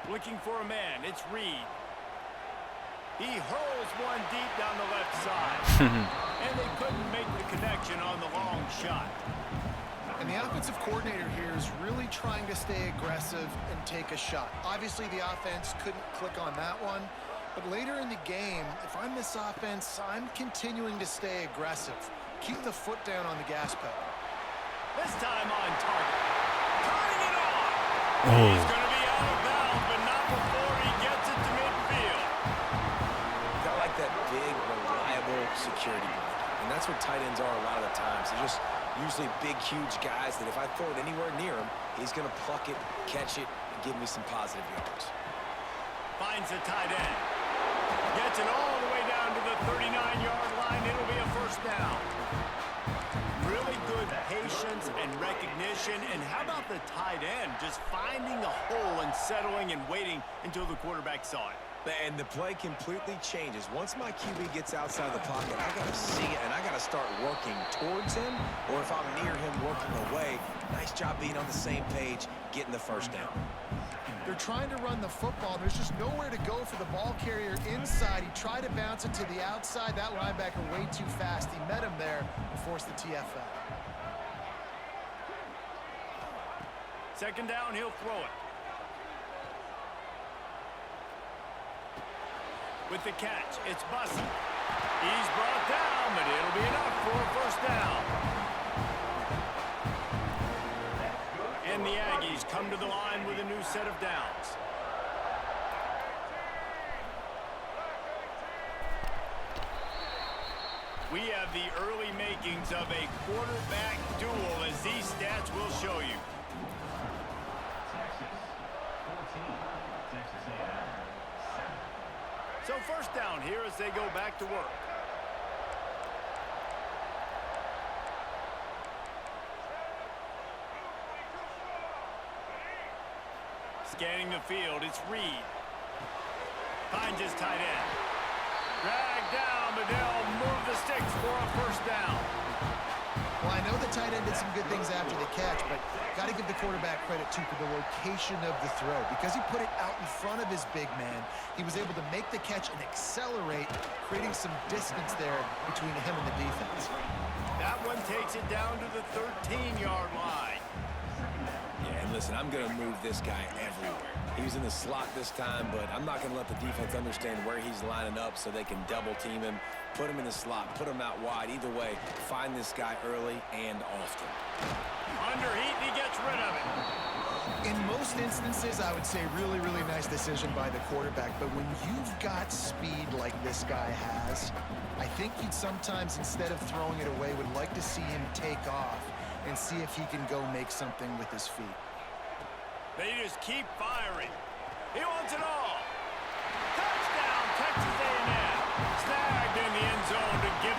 Looking for a man. It's Reed. He hurls one deep down the left side. And they couldn't make the connection on the long shot. And the offensive coordinator here is really trying to stay aggressive and take a shot. Obviously, the offense couldn't click on that one. But later in the game, if I'm this offense, I'm continuing to stay aggressive. Keep the foot down on the gas pedal. This time on target. Turning it on. Oh. He's going to be out of bounds, but not before he gets it to midfield. Got like that big, reliable security blanket. And that's what tight ends are a lot of the times. They're just usually big, huge guys that if I throw it anywhere near him, he's going to pluck it, catch it, and give me some positive yards. Finds the tight end. Gets it all the way down to the 39-yard line. It'll be a 1st down. Really good patience and recognition. And how about the tight end just finding a hole and settling and waiting until the quarterback saw it? And the play completely changes. Once my QB gets outside the pocket, I got to see it, and I got to start working towards him, or if I'm near him, working away. Nice job being on the same page, getting the 1st down. They're trying to run the football. There's just nowhere to go for the ball carrier inside. He tried to bounce it to the outside. That linebacker way too fast. He met him there and forced the TFL. 2nd down, he'll throw it. With the catch, it's Bussey. He's brought down, but it'll be enough for a 1st down. And the Aggies come to the line with a new set of downs. We have the early makings of a quarterback duel, as these stats will show you. So 1st down here as they go back to work. Scanning the field, it's Reed. Finds his tight end. Dragged down, but they'll move the sticks for a 1st down. Well, I know the tight end did some good things after the catch, but got to give the quarterback credit, too, for the location of the throw. Because he put it out in front of his big man, he was able to make the catch and accelerate, creating some distance there between him and the defense. That one takes it down to the 13-yard line. Yeah, and listen, I'm going to move this guy everywhere. He was in the slot this time, but I'm not going to let the defense understand where he's lining up so they can double team him, put him in the slot, put him out wide. Either way, find this guy early and often. Under heat, he gets rid of it. In most instances, I would say really, really nice decision by the quarterback. But when you've got speed like this guy has, I think you'd sometimes, instead of throwing it away, would like to see him take off and see if he can go make something with his feet. They just keep firing. He wants it all. Touchdown!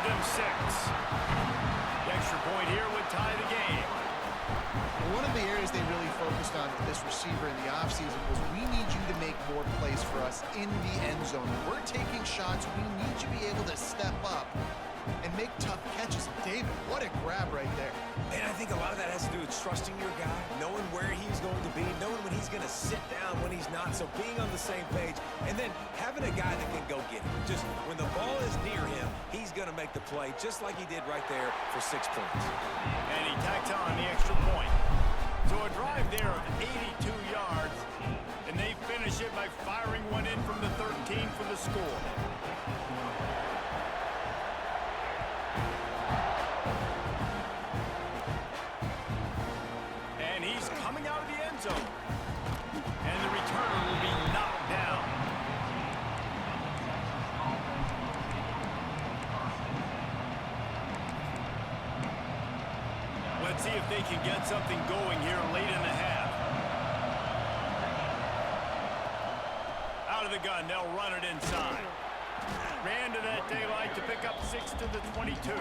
him 6. The extra point here would tie the game. One of the areas they really focused on with this receiver in the offseason was we need you to make more plays for us in the end zone. When we're taking shots, we need you to be able to step up and make tough catches. David, what a grab right there. And I think a lot of that has to do with trusting your guy, knowing where he's going to be, knowing when he's going to sit down, when he's not, so being on the same page, and then having a guy that can go get it. Just when the ball is near him, he's going to make the play, just like he did right there for 6 points. And he tacks on the extra point. So a drive there of 82 yards, and they finish it by firing one in from the 13 for the score. And he's coming out of the end zone. And the returner will be knocked down. Let's see if they can get something going here late in the half. Out of the gun, they'll run it inside. Ran to that daylight to pick up 6 to the 22.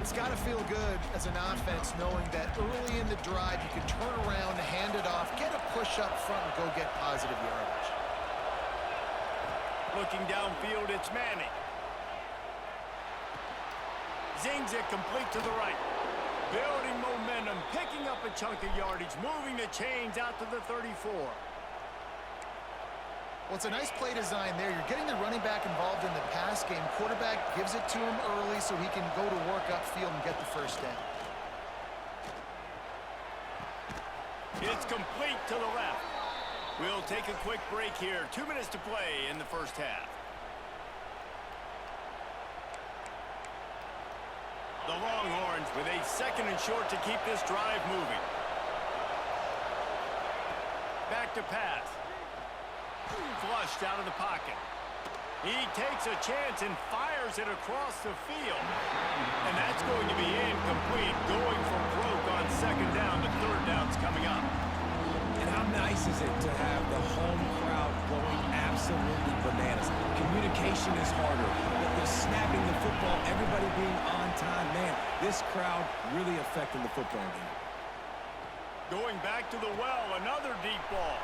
It's got to feel good as an offense knowing that early in the drive you can turn around, hand it off, get a push up front, and go get positive yardage. Looking downfield, it's Manning. Zings it complete to the right. Building momentum, picking up a chunk of yardage, moving the chains out to the 34. Well, it's a nice play design there. You're getting the running back involved in the pass game. Quarterback gives it to him early so he can go to work upfield and get the first down. It's complete to the left. We'll take a quick break here. 2 minutes to play in the first half. The Longhorns with a 2nd and short to keep this drive moving. Back to pass. Flushed out of the pocket. He takes a chance and fires it across the field. And that's going to be incomplete. Going for broke on 2nd down. The 3rd down's coming up. And how nice is it to have the home crowd going absolutely bananas? Communication is harder. The snapping the football, everybody being on time. Man, this crowd really affecting the football game. Going back to the well, another deep ball.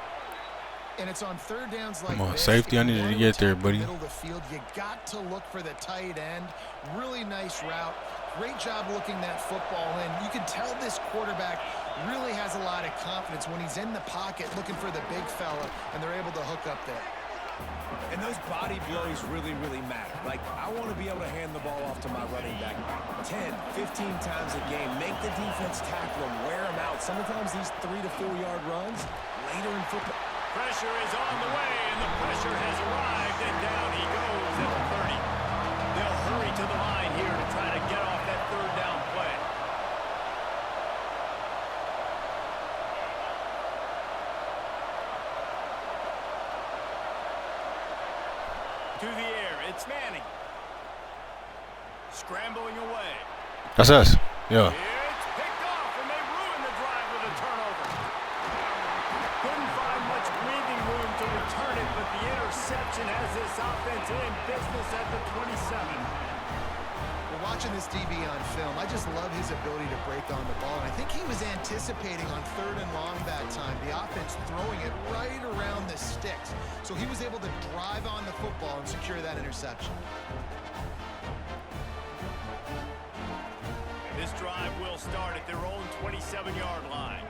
And it's on 3rd downs like Come on, this. safety, I needed to get there, buddy. Middle of the field, you got to look for the tight end. Really nice route. Great job looking that football in. You can tell this quarterback really has a lot of confidence when he's in the pocket looking for the big fella, and they're able to hook up there. And those body blows really, really matter. Like, I want to be able to hand the ball off to my running back 10, 15 times a game. Make the defense tackle him, wear him out. Sometimes these 3 to 4 yard runs later in football. Pressure is on the way, and the pressure has arrived, and down he goes at the 30. They'll hurry to the line here to try to get off that 3rd down play. To the air, it's Manning. Scrambling away. That's us. Yeah. It's picked off, and they ruin the drive with a turnover. Couldn't find much breathing room to return it, but the interception has this offense in business at the 27. We're watching this DB on film. I just love his ability to break on the ball. And I think he was anticipating on 3rd and long that time, the offense throwing it right around the sticks. So he was able to drive on the football and secure that interception. This drive will start at their own 27-yard line.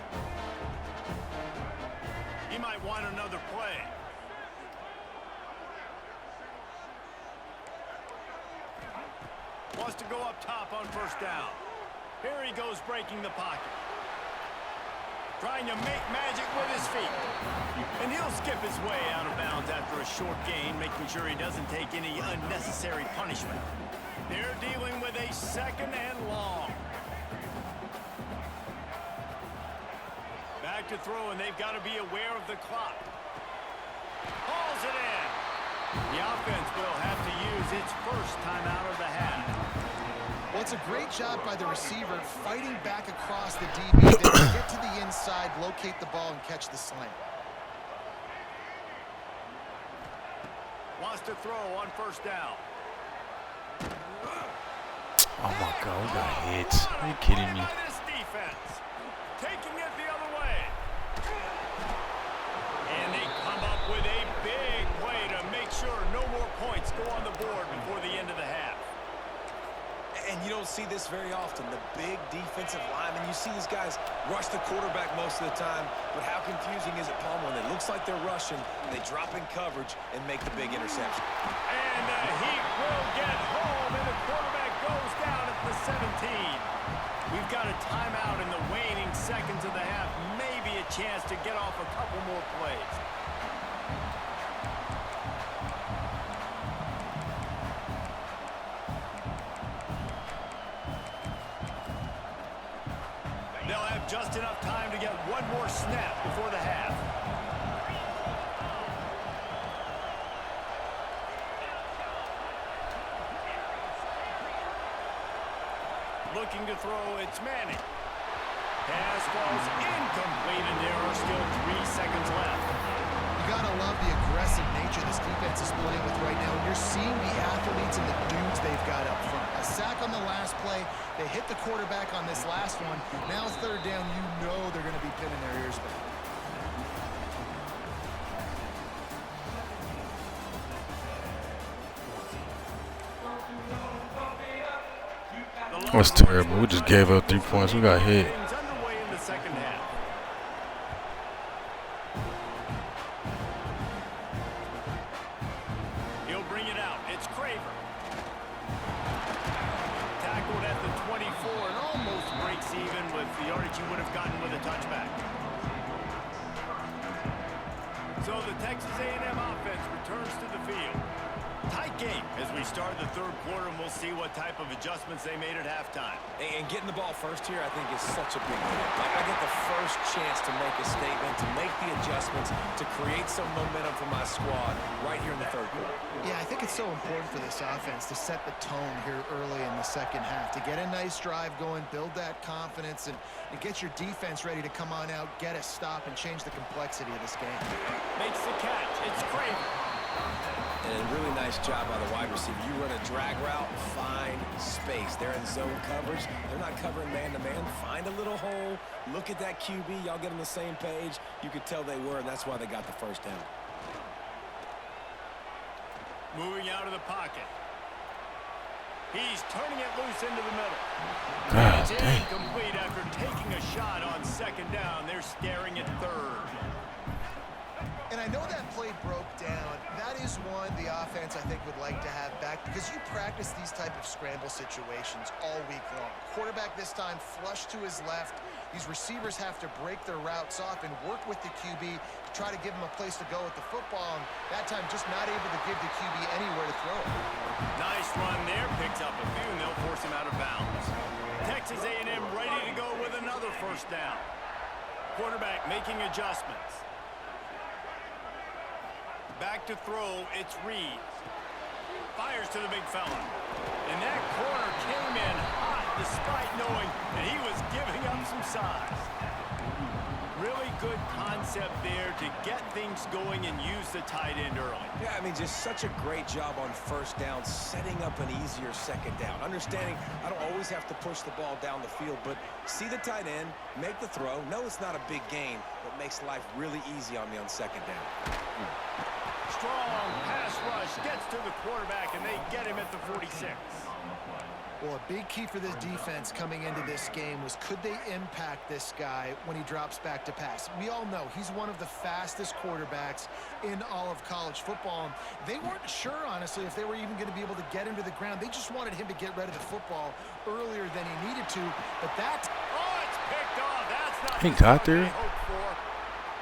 He might want another play. Wants to go up top on 1st down. Here he goes breaking the pocket. Trying to make magic with his feet. And he'll skip his way out of bounds after a short gain, making sure he doesn't take any unnecessary punishment. They're dealing with a 2nd and long. Back to throw, and they've got to be aware of the clock. Hauls it in. The offense will have to use its first time out of the half. Well, it's a great job by the receiver fighting back across the DB. They can get to the inside, locate the ball, and catch the slant. Wants to throw on 1st down. Oh my God, we got hit. Are you kidding me? This defense, taking it the other way. And they come up with a big play to make sure no more points go on the board before the end of the half. And you don't see this very often, the big defensive linemen. You see these guys rush the quarterback most of the time, but how confusing is it, Palmer, when it looks like they're rushing, they drop in coverage and make the big interception. And he will get home, and the quarterback goes down at the 17. We've got a timeout in the waning seconds of the half, maybe a chance to get off a couple more plays. They'll have just enough time to get one more snap before the half. Looking to throw, it's Manning. Pass falls incomplete, and there are still 3 seconds left. You gotta love the aggressive nature this defense is playing with right now. And you're seeing the athletes and the dudes they've got up front. A sack on the last play. They hit the quarterback on this last one. Now third down, you know they're going to be pinning their ears back. That's terrible. We just gave up 3 points. We got hit. Underway in the second half. He'll bring it out. It's Craver. Tackled at the 24 and almost breaks even with the yardage he would have gotten with a touchback. So the Texas A&M offense returns to the field. Tight game as we start the third quarter, and we'll see what type of adjustments they made at halftime. And getting the ball first here, I think, is such a big deal. I get the first chance to make a statement, to make the adjustments, to create some momentum for my squad right here in the third quarter. Yeah, I think it's so important for this offense to set the tone here early in the second half, to get a nice drive going, build that confidence, and get your defense ready to come on out, get a stop, and change the complexity of this game. Makes the catch. It's Craver. And a really nice job by the wide receiver. You run a drag route, find space. They're in zone coverage. They're not covering man-to-man. Find a little hole. Look at that QB. Y'all get on the same page. You could tell they were, and that's why they got the first down. Moving out of the pocket. He's turning it loose into the middle. God It's dang. incomplete after taking a shot on second down. They're staring at third. And I know that play broke down. That is one the offense, I think, would like to have back because you practice these type of scramble situations all week long. Quarterback this time flush to his left. These receivers have to break their routes off and work with the QB to try to give him a place to go with the football. And that time just not able to give the QB anywhere to throw it. Nice run there. Picks up a few, and they'll force him out of bounds. Texas A&M ready to go with another first down. Quarterback making adjustments. Back to throw, it's Reed. Fires to the big fella. And that corner came in hot despite knowing that he was giving up some size. Really good concept there to get things going and use the tight end early. Yeah, I mean, just such a great job on first down, setting up an easier second down. Understanding I don't always have to push the ball down the field, but see the tight end, make the throw. No, it's not a big gain, but makes life really easy on me on second down. Strong pass rush gets to the quarterback, and they get him at the 46. Well, a big key for this defense coming into this game was could they impact this guy when he drops back to pass? We all know he's one of the fastest quarterbacks in all of college football. They weren't sure, honestly, if they were even going to be able to get him to the ground. They just wanted him to get rid of the football earlier than he needed to, but that's... Oh, it's picked off. That's not He the got start there. they hoped for.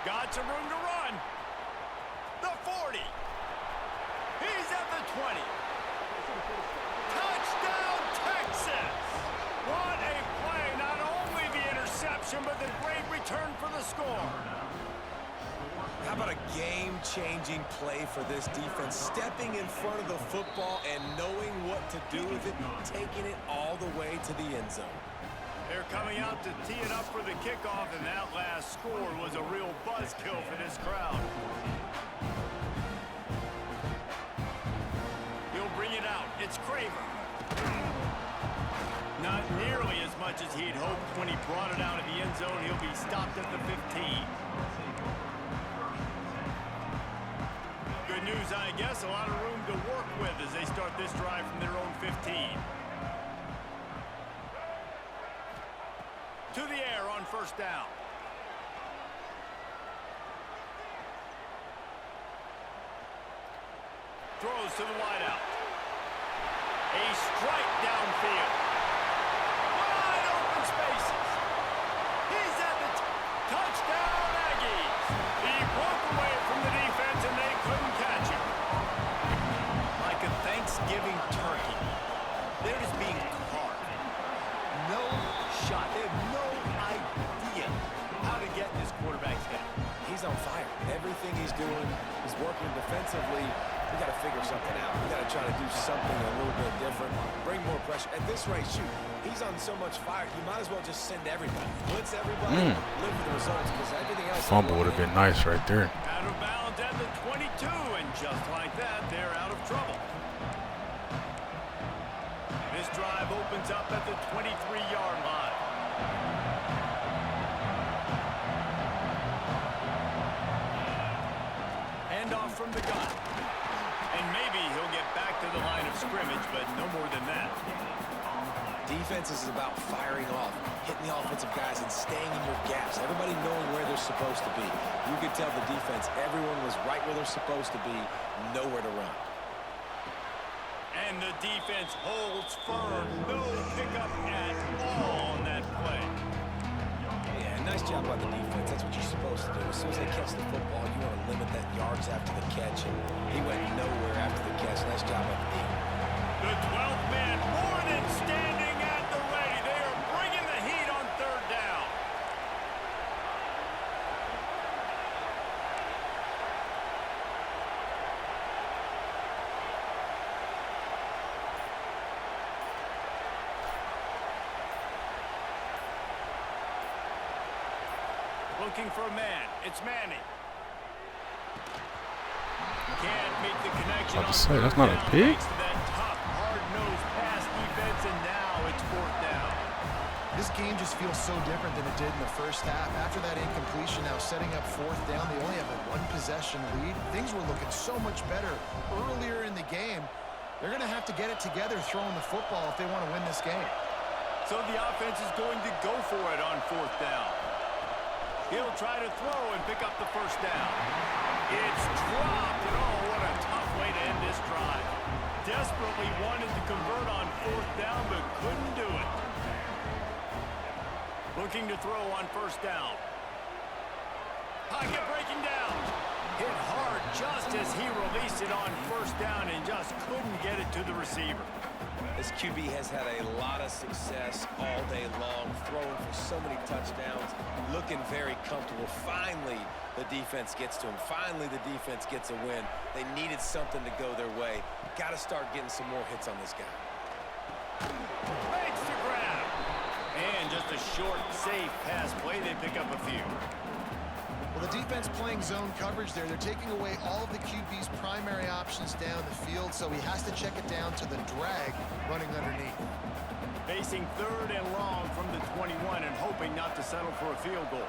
Got some room to run. The 40. He's at the 20. Touchdown, Texas. What a play. Not only the interception, but the great return for the score. How about a game-changing play for this defense? Stepping in front of the football and knowing what to do with it, taking it all the way to the end zone. They're coming out to tee it up for the kickoff, and that last score was a real buzzkill for this crowd. He'll bring it out. It's Craver. not nearly as much as he'd hoped when he brought it out of the end zone. He'll be stopped at the 15. Good news, I guess. A lot of room to work with as they start this drive from their own 15. To the air on first down. Throws to the wideout. A strike downfield. Wide open spaces. He's at the touchdown, Aggies. He broke away from the defense and they couldn't catch him. Like a Thanksgiving turkey. They're just being carved. No shot. They have no idea how to get in this quarterback's head. He's on fire. Everything he's doing, he's working defensively. We got to figure something out. We got to try to do something a little bit different. Bring more pressure. At this rate, shoot, he's on so much fire, you might as well just send everybody. Blitz everybody, live with the results, because everything else... Fumble would have been nice right there. Out of bounds at the 22, and just like that, they're out of trouble. This drive opens up at the 23-yard line. Handoff from the gun. And maybe he'll get back to the line of scrimmage, but no more than that. Defense is about firing off, hitting the offensive guys, and staying in your gaps. Everybody knowing where they're supposed to be. You could tell the defense, everyone was right where they're supposed to be, nowhere to run. And the defense holds firm. No pickup at all on that play. Yeah, nice job by the defense. That's what you're supposed to do. As soon as they catch the football, you want to limit that yards after the catch. And he went nowhere after the catch. Nice job by the defense. The 12th man more than standing at the ready. They are bringing the heat on third down. Looking for a man. It's Manning. Can't make the connection. I was about to say, that's not a pick. Thanks to that tough, hard-nosed pass defense, and now it's fourth down. This game just feels so different than it did in the first half. After that incompletion, now setting up fourth down, they only have a one-possession lead. Things were looking so much better earlier in the game. They're going to have to get it together throwing the football if they want to win this game. So the offense is going to go for it on fourth down. He'll try to throw and pick up the first down. It's dropped, and oh, what a tough way to end this drive. Desperately wanted to convert on fourth down, but couldn't do it. Looking to throw on first down. Pocket breaking down. Hit hard just as he released it on first down and just couldn't get it to the receiver. This QB has had a lot of success all day long, throwing for so many touchdowns, looking very comfortable. Finally, the defense gets to him. Finally, the defense gets a win. They needed something to go their way. Got to start getting some more hits on this guy. Makes the grab. And just a short, safe pass play. They pick up a few. Well, the defense playing zone coverage there. They're taking away all of the QB's primary options down the field, so he has to check it down to the drag running underneath. Facing third and long from the 21 and hoping not to settle for a field goal.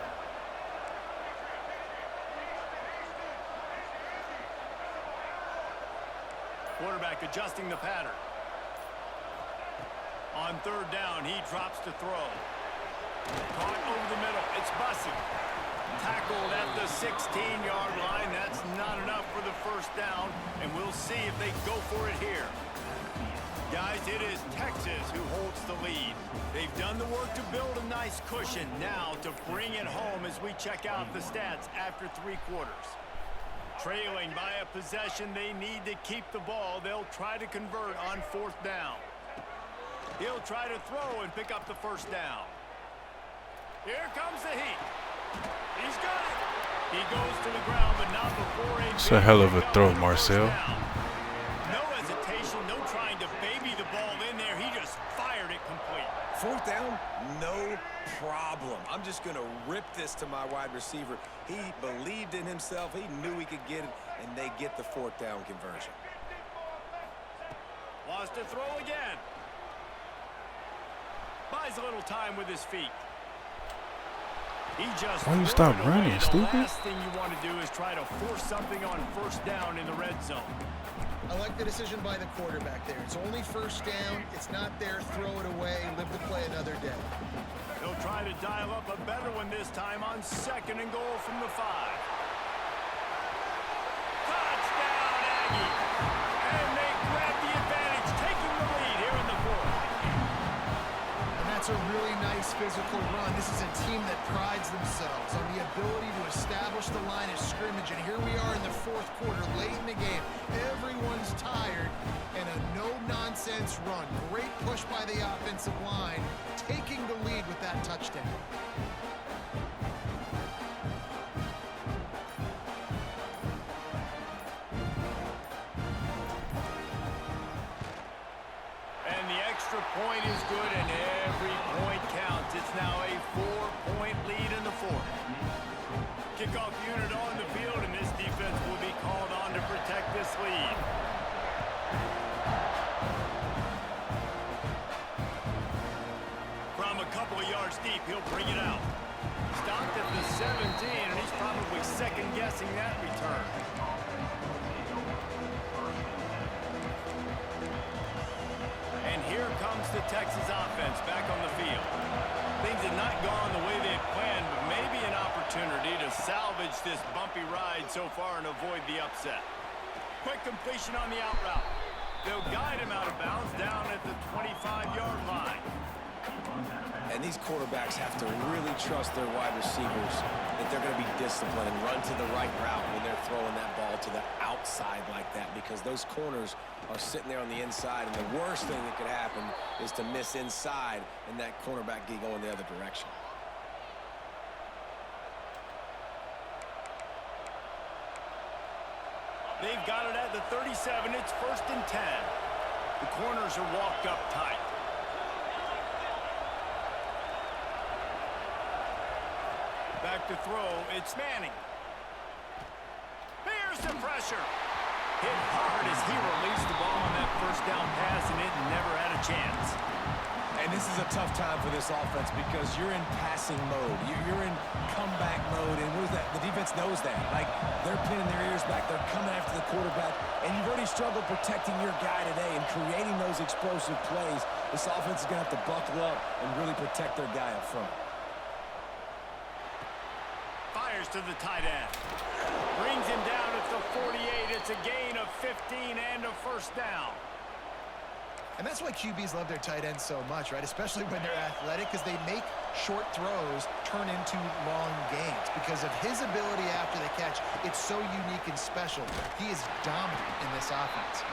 Quarterback adjusting the pattern. On third down, he drops to throw. Caught over the middle. It's Bussey. Tackled at the 16-yard line. That's not enough for the first down, and we'll see if they go for it here. Guys, it is Texas who holds the lead. They've done the work to build a nice cushion. Now to bring it home as we check out the stats after 3 quarters. Trailing by a possession, they need to keep the ball. They'll try to convert on fourth down. He'll try to throw and pick up the first down. Here comes the heat. He's got it. He goes to the ground, but not before It's a hell of a throw, Marcel. No hesitation, no trying to baby the ball in there. He just fired it complete. Fourth down, no problem. I'm just going to rip this to my wide receiver. He believed in himself. He knew he could get it, and they get the fourth down conversion. Wants to throw again. Buys a little time with his feet. He just Why you stop running, the stupid? last thing you want to do is try to force something on first down in the red zone. I like the decision by the quarterback there. It's only first down. It's not there. Throw it away. Live to play another day. He'll try to dial up a better one this time on 2nd and goal from the 5. Touchdown, Aggie! And they grab the advantage, taking the lead here in the 4th. And that's a really nice physical run. This is a team that prides themselves on the ability to establish the line of scrimmage. And here we are in the 4th quarter, late in the game. Everyone's tired, and a no-nonsense run. Great push by the offensive line, taking the lead with that touchdown. And the extra point is good, and every point counts. It's now a 4-point lead in the 4th. Kickoff unit on the field, and this defense will be called on to protect this lead. From a couple of yards deep, he'll bring it out. Stopped at the 17, and he's probably second-guessing that return. And here comes the Texas offense back on the field. Things have not gone the way they had planned, but maybe an opportunity to salvage this bumpy ride so far and avoid the upset. Quick completion on the out route. They'll guide him out of bounds down at the 25-yard line. And these quarterbacks have to really trust their wide receivers that they're going to be disciplined and run to the right route when they're throwing that ball to the outside like that, because those corners are sitting there on the inside, and the worst thing that could happen is to miss inside and that cornerback get going the other direction. They've got it at the 37. It's 1st and 10. The corners are walked up tight. Back to throw. It's Manning. Here's the pressure. Hit hard as he released the ball on that first down pass, and it never had a chance. And this is a tough time for this offense because you're in passing mode. You're in comeback mode, and what is that? The defense knows that. Like, they're pinning their ears back. They're coming after the quarterback, and you've already struggled protecting your guy today and creating those explosive plays. This offense is going to have to buckle up and really protect their guy up front. Fires to the tight end. Brings him down at the 48. It's a gain of 15 and a first down. And that's why QBs love their tight ends so much, right? Especially when they're athletic, because they make short throws turn into long gains. Because of his ability after the catch, it's so unique and special. He is dominant in this offense.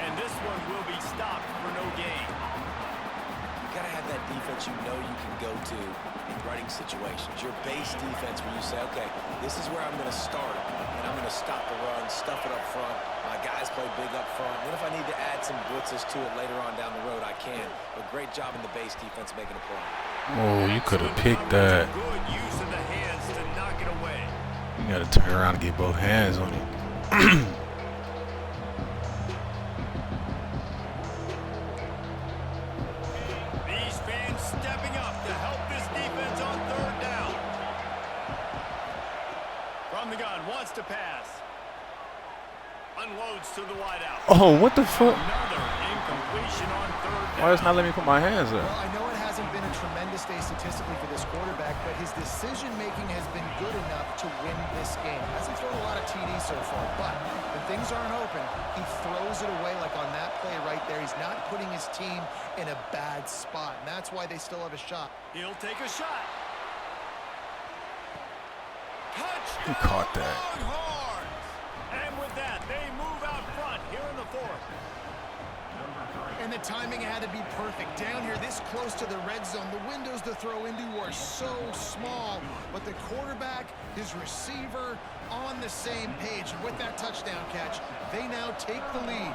And this one will be stopped for no gain. You got to have that defense you know you can go to in running situations. Your base defense where you say, okay, this is where I'm going to start, and I'm going to stop the run, stuff it up front. My guys play big up front. Then if I need to add some blitzes to it later on down the road, I can. But great job in the base defense making a play. Oh, you could have picked that. Good use of the hands to knock it away. You got to turn around and get both hands on it. These fans stepping up to help this defense on 3rd down. From the gun, wants to pass. Unloads to the wideout. Oh, what the fuck? Another incompletion on 3rd down. Why is not letting me put my hands up? Well, I know it hasn't been a tremendous day statistically for this quarterback, but his decision-making has been good enough to win this game. Hasn't thrown a lot of TDs so far, but when things aren't open, he throws it away like on that play right there. He's not putting his team in a bad spot, and that's why they still have a shot. He'll take a shot. Touchdown, He caught that. Longhorns. And with that, they move out front here in the 4th. And the timing had to be perfect. Down here, this close to the red zone, the windows to throw into are so small. But the quarterback, his receiver, on the same page. And with that touchdown catch, they now take the lead.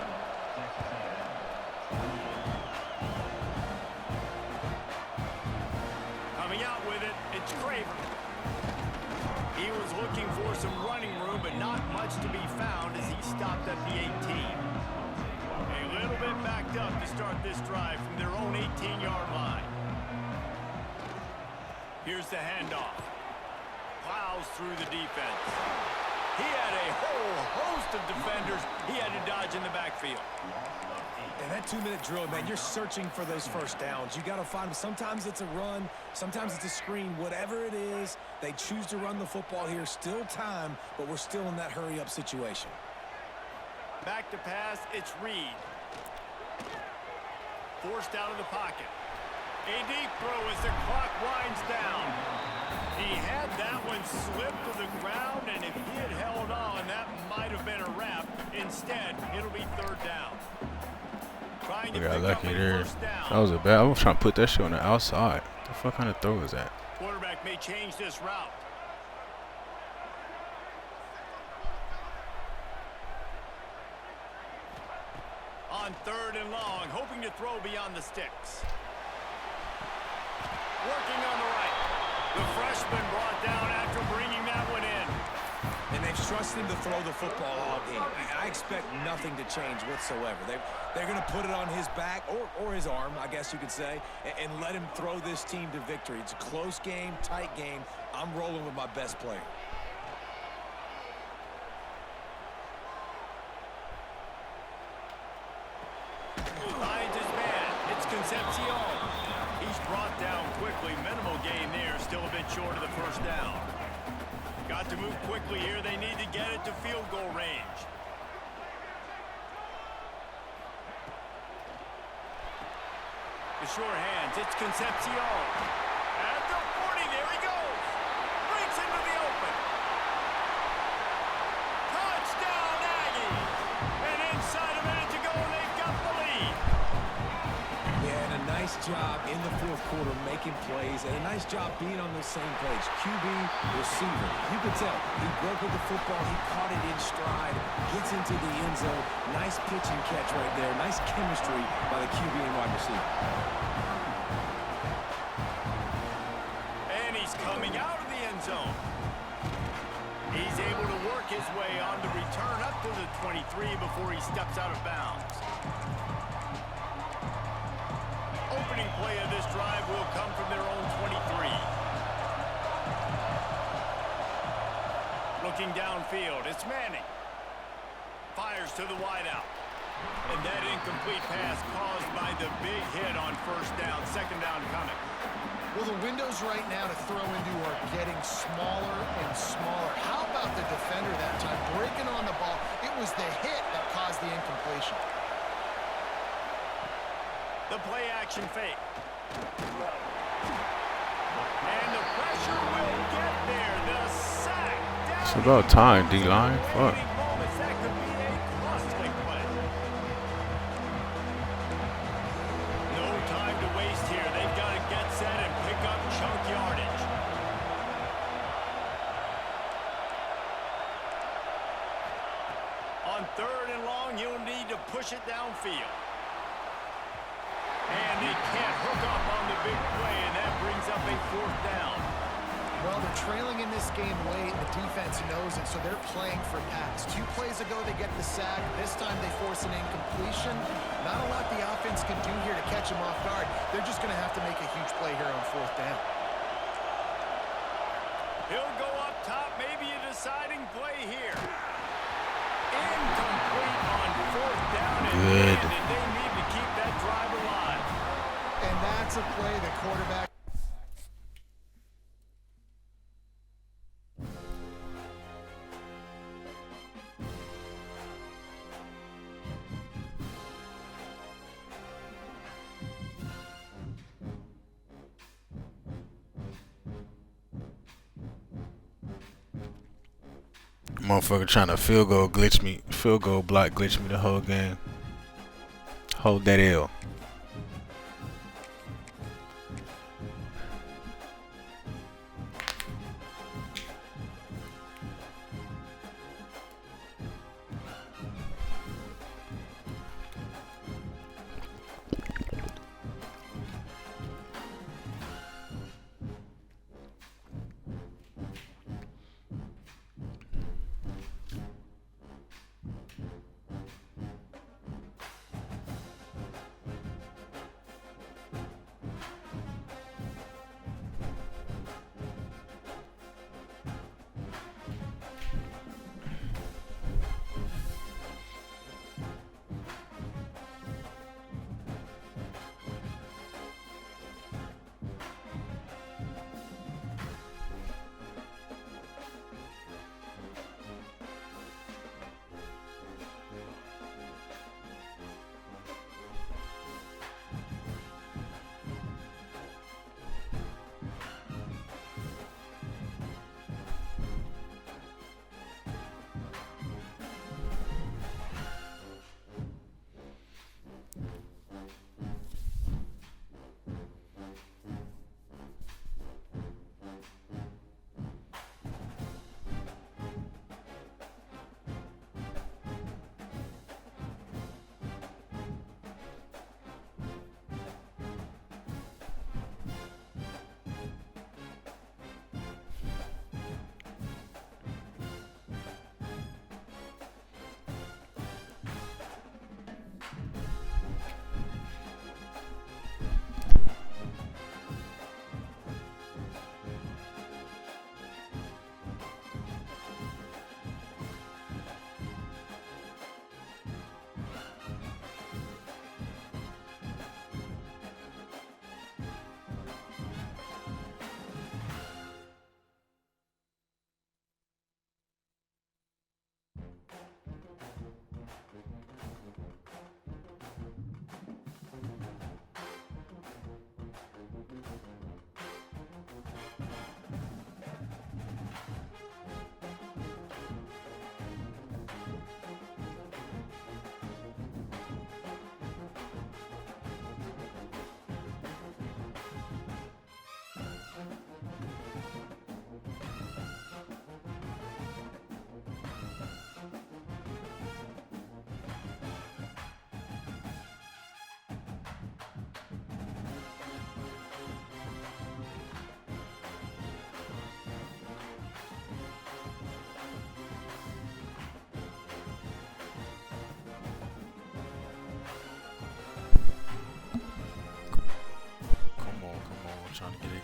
Coming out with it, it's Craver. He was looking for some running room, but not much to be found as he stopped at the 18. A little bit backed up to start this drive from their own 18-yard line. Here's the handoff. Plows through the defense. He had a whole host of defenders he had to dodge in the backfield. And that 2-minute drill, man, you're searching for those first downs. You got to find them. Sometimes it's a run. Sometimes it's a screen. Whatever it is, they choose to run the football here. Still time, but we're still in that hurry-up situation. Back to pass, it's Reed. Forced out of the pocket. A deep throw as the clock winds down. He had that one slip to the ground, and if he had held on, that might have been a wrap. Instead, it'll be third down. We got lucky there. That was a bad. I was trying to put that shit on the outside. What the fuck kind of throw is that? Quarterback may change this route. On third and long, hoping to throw beyond the sticks. Working on the right. The freshman brought down after bringing that one in. And they've trusted him to throw the football all game. I expect nothing to change whatsoever. They're going to put it on his back or his arm, I guess you could say, and let him throw this team to victory. It's a close game, tight game. I'm rolling with my best player. Finds his man. It's Concepcion. He's brought down quickly. Minimal gain there. Still a bit short of the first down. Got to move quickly here. They need to get it to field goal range. The short hands. It's Concepcion. At the 40. There he goes. Breaks into the open. Touchdown, Aggies. And inside a minute to go, they've got the lead. Yeah, and a nice job in the fourth quarter making plays, and a nice job being on the same page. QB, receiver. You could tell he broke with the football. He caught it in stride, gets into the end zone. Nice pitch and catch right there. Nice chemistry by the QB and wide receiver. And he's coming out of the end zone. He's able to work his way on the return up to the 23 before he steps out of bounds. Opening play of this drive will come from their own 23. Looking downfield, it's Manning. Fires to the wideout. And that incomplete pass caused by the big hit on first down. Second down coming. Well, the windows right now to throw into are getting smaller and smaller. How about the defender that time? Breaking on the ball. It was the hit that caused the incompletion. The play action fake. And the pressure will get there. The sack down. It's about time, D-line. Fuck. That could be a costly play. No time to waste here. They've got to get set and pick up chunk yardage. On third and long, you'll need to push it downfield. And they can't hook up on the big play, and that brings up a fourth down. Well, they're trailing in this game late. The defense knows it, so they're playing for pass. 2 plays ago, they get the sack. This time, they force an incompletion. Not a lot the offense can do here to catch them off guard. They're just going to have to make a huge play here on fourth down. He'll go up top, maybe a deciding play here. Incomplete on fourth down. Good. And they need to keep that drive alive. And that's a play the quarterback. Motherfucker trying to field goal block glitch me the whole game. Hold that L.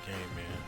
game, man.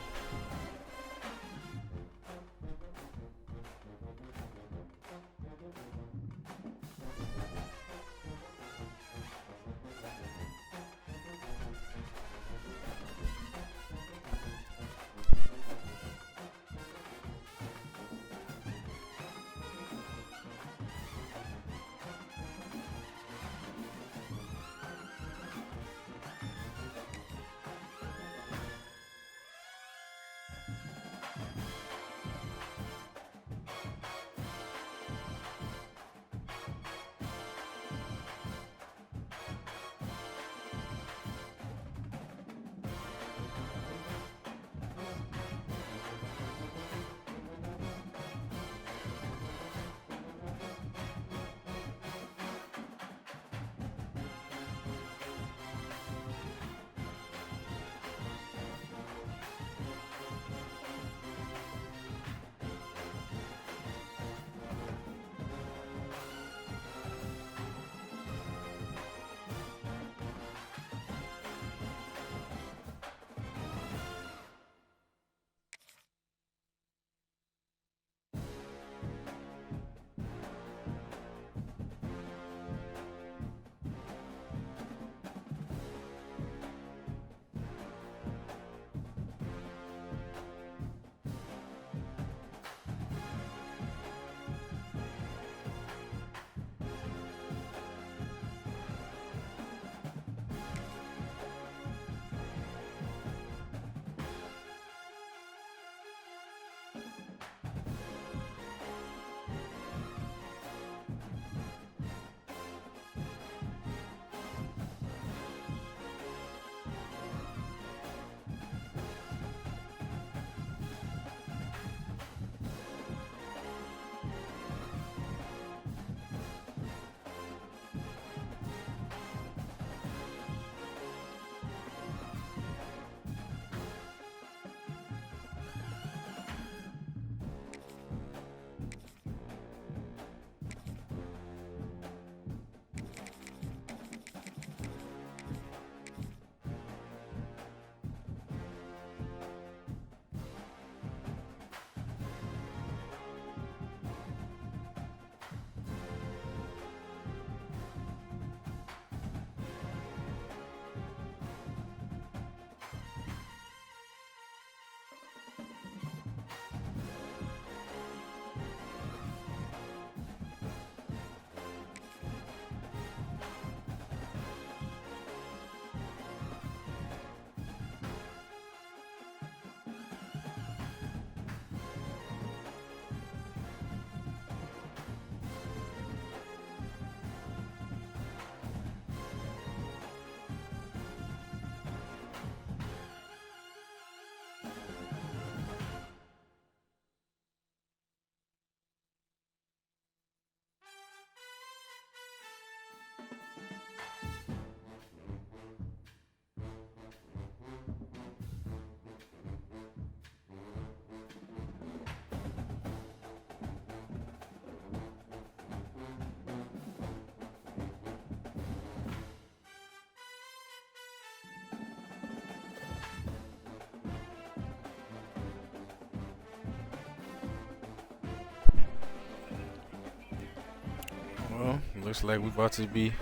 Well, looks like we about to be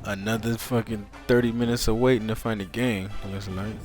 another fucking 30 minutes of waiting to find a game. Looks like.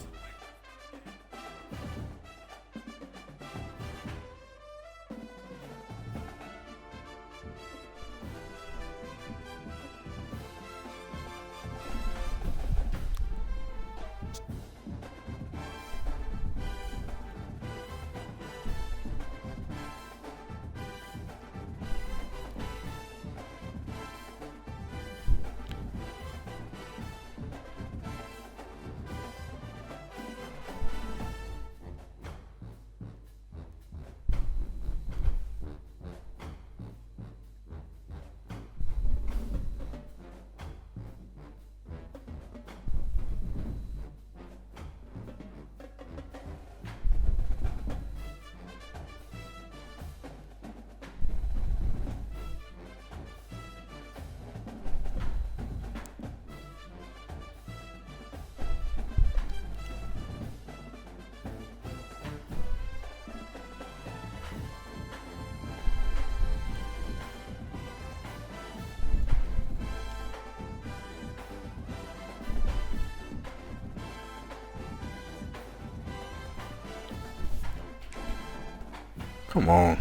Come on.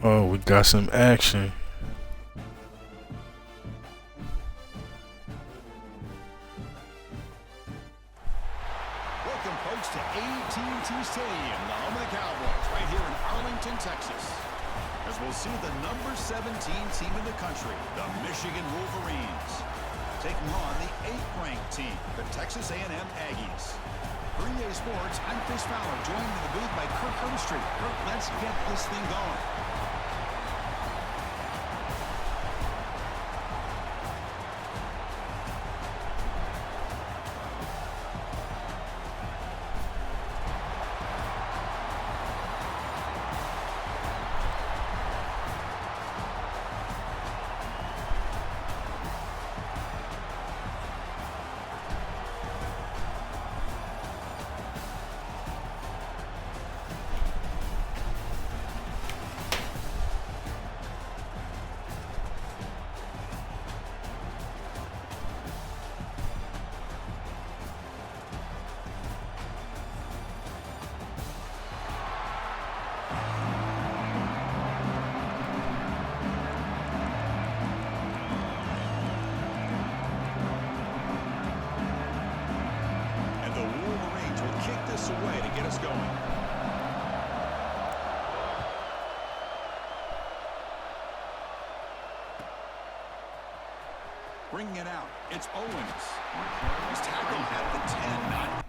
Oh, we got some action. Welcome, folks, to AT&T Stadium, the home of the Cowboys, right here in Arlington, Texas. As we'll see the number 17 team in the country, the Michigan Wolverines, taking on the 8th-ranked team, the Texas A&M Aggies. For EA Sports, I'm Chris Fowler, joined in the booth by Kirk Herbstreit. Kirk, let's get this thing going. Away to get us going. Bringing it out, it's Owens. He's tackled at the 10.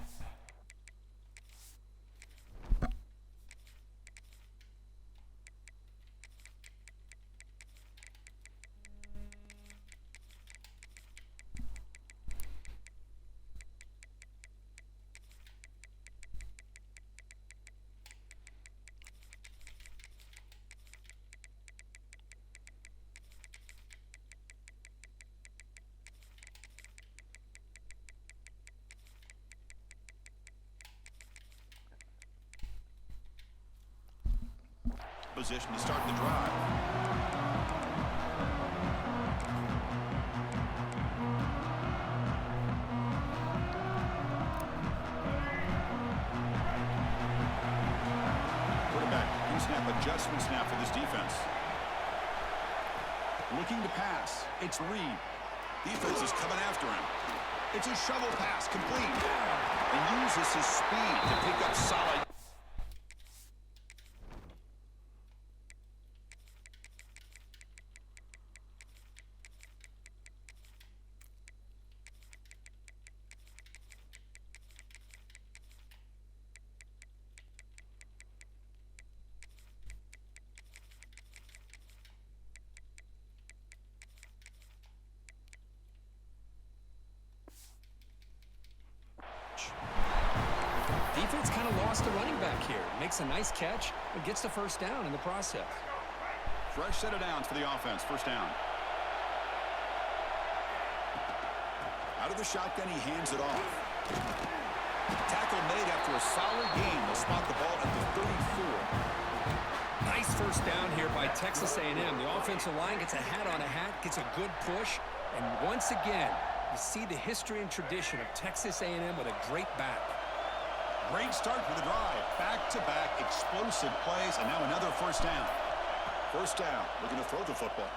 Position to start the drive. Quarterback, snap adjustment snap for this defense. Looking to pass. It's Reed. Defense is coming after him. It's a shovel pass, complete. And uses his speed to pick up solid. Defense kind of lost a running back here. Makes a nice catch, but gets the first down in the process. Fresh set of downs for the offense. First down. Out of the shotgun, he hands it off. Tackle made after a solid gain. They'll spot the ball at the 34. Nice first down here by Texas A&M. The offensive line gets a hat on a hat, gets a good push, and once again, you see the history and tradition of Texas A&M with a great back. Great start for the drive. Back-to-back explosive plays, and now another first down. First down, looking to throw the football.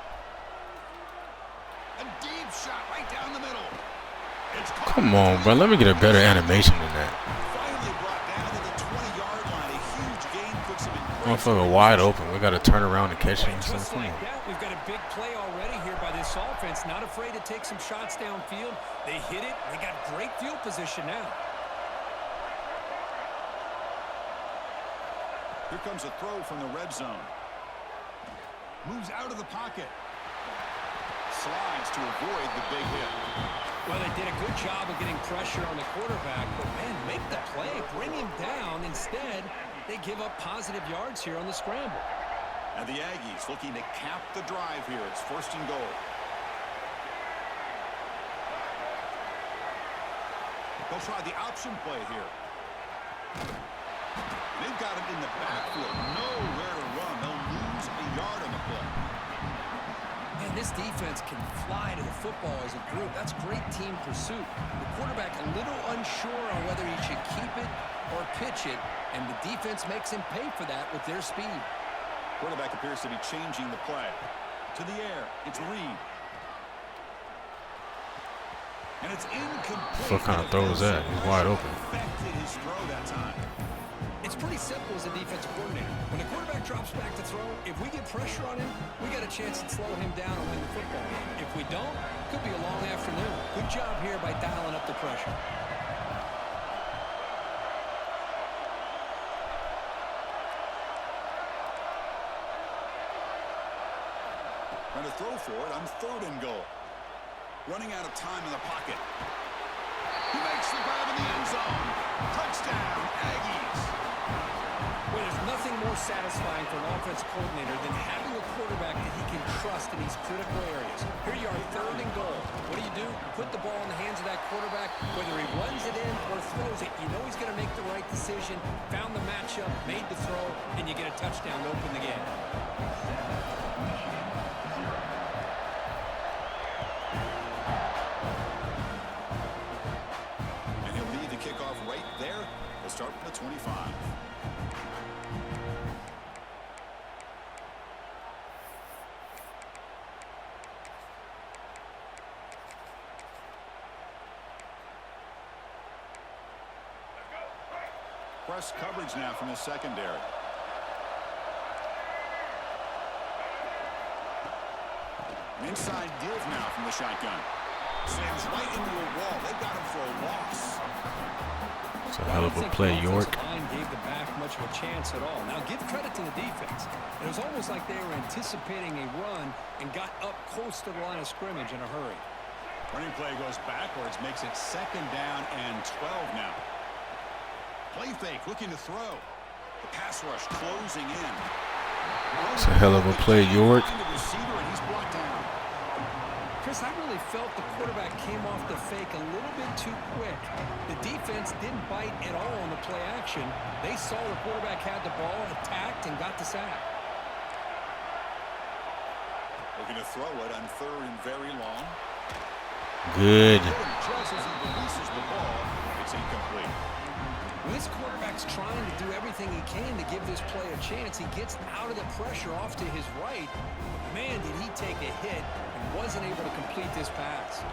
A deep shot right down the middle. Come on, bro. Let me get a better animation than that. Finally brought down to the 20-yard line. A huge gain puts him in. Motherfucker wide open. We got to turn around and catch him. Just like that, we've got a big play already here by this offense. Not afraid to take some shots downfield. They hit it. They got great field position now. Here comes a throw from the red zone. Moves out of the pocket. Slides to avoid the big hit. Well, they did a good job of getting pressure on the quarterback, but, man, make the play. Bring him down. Instead, they give up positive yards here on the scramble. And the Aggies looking to cap the drive here. It's first and goal. They'll try the option play here. They've got him in the backfield. Nowhere to run. They'll lose a yard on the play. Man, this defense can fly to the football as a group. That's great team pursuit. The quarterback a little unsure on whether he should keep it or pitch it, and the defense makes him pay for that with their speed. Quarterback appears to be changing the play. To the air. It's Reed. And it's incomplete. What kind of throw is that? He's wide open. Affected his throw that time. It's pretty simple as a defensive coordinator. When the quarterback drops back to throw, if we get pressure on him, we got a chance to slow him down and win the football game. If we don't, it could be a long afternoon. Good job here by dialing up the pressure. Trying to throw for it on 3rd and goal. Running out of time in the pocket. He makes the grab in the end zone. Touchdown, Aggies. Well, there's nothing more satisfying for an offensive coordinator than having a quarterback that he can trust in these critical areas. Here you are, 3rd and goal. What do? Put the ball in the hands of that quarterback. Whether he runs it in or throws it, you know he's going to make the right decision. Found the matchup, made the throw, and you get a touchdown to open the game. Start from the 25. Press coverage now from the secondary. An inside give now from the shotgun. Slams right into a wall. They've got him for a loss. It's a hell of a play, York. The line gave the back much of a chance at all. Now give credit to the defense. It was almost like they were anticipating a run and got up close to the line of scrimmage in a hurry. Running play goes backwards, makes it 2nd down and 12 now. Play fake, looking to throw. The pass rush closing in. It's a hell of a play, York. The receiver, and he's blocked down. Chris, I really felt the quarterback came off the fake a little bit too quick. The defense didn't bite at all on the play action. They saw the quarterback had the ball, attacked, and got the sack. Looking to throw it on 3rd and very long. Good. Just as he releases the ball, it's incomplete. When this quarterback's trying to do everything he can to give this play a chance, he gets out of the pressure off to his right. Man, did he take a hit and wasn't able to complete this pass.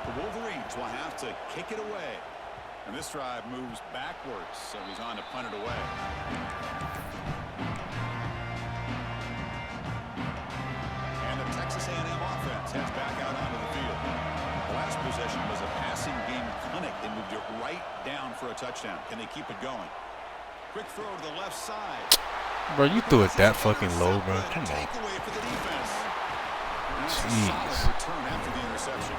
The Wolverines will have to kick it away. And this drive moves backwards, so he's on to punt it away. And the Texas A&M offense heads back out onto the field. The last possession was a passing game clinic. They moved it right down for a touchdown. Can they keep it going? Quick throw to the left side. Bro, you threw it that fucking low, bro. Come on. Takeaway for the defense. Jeez. Return after the interception.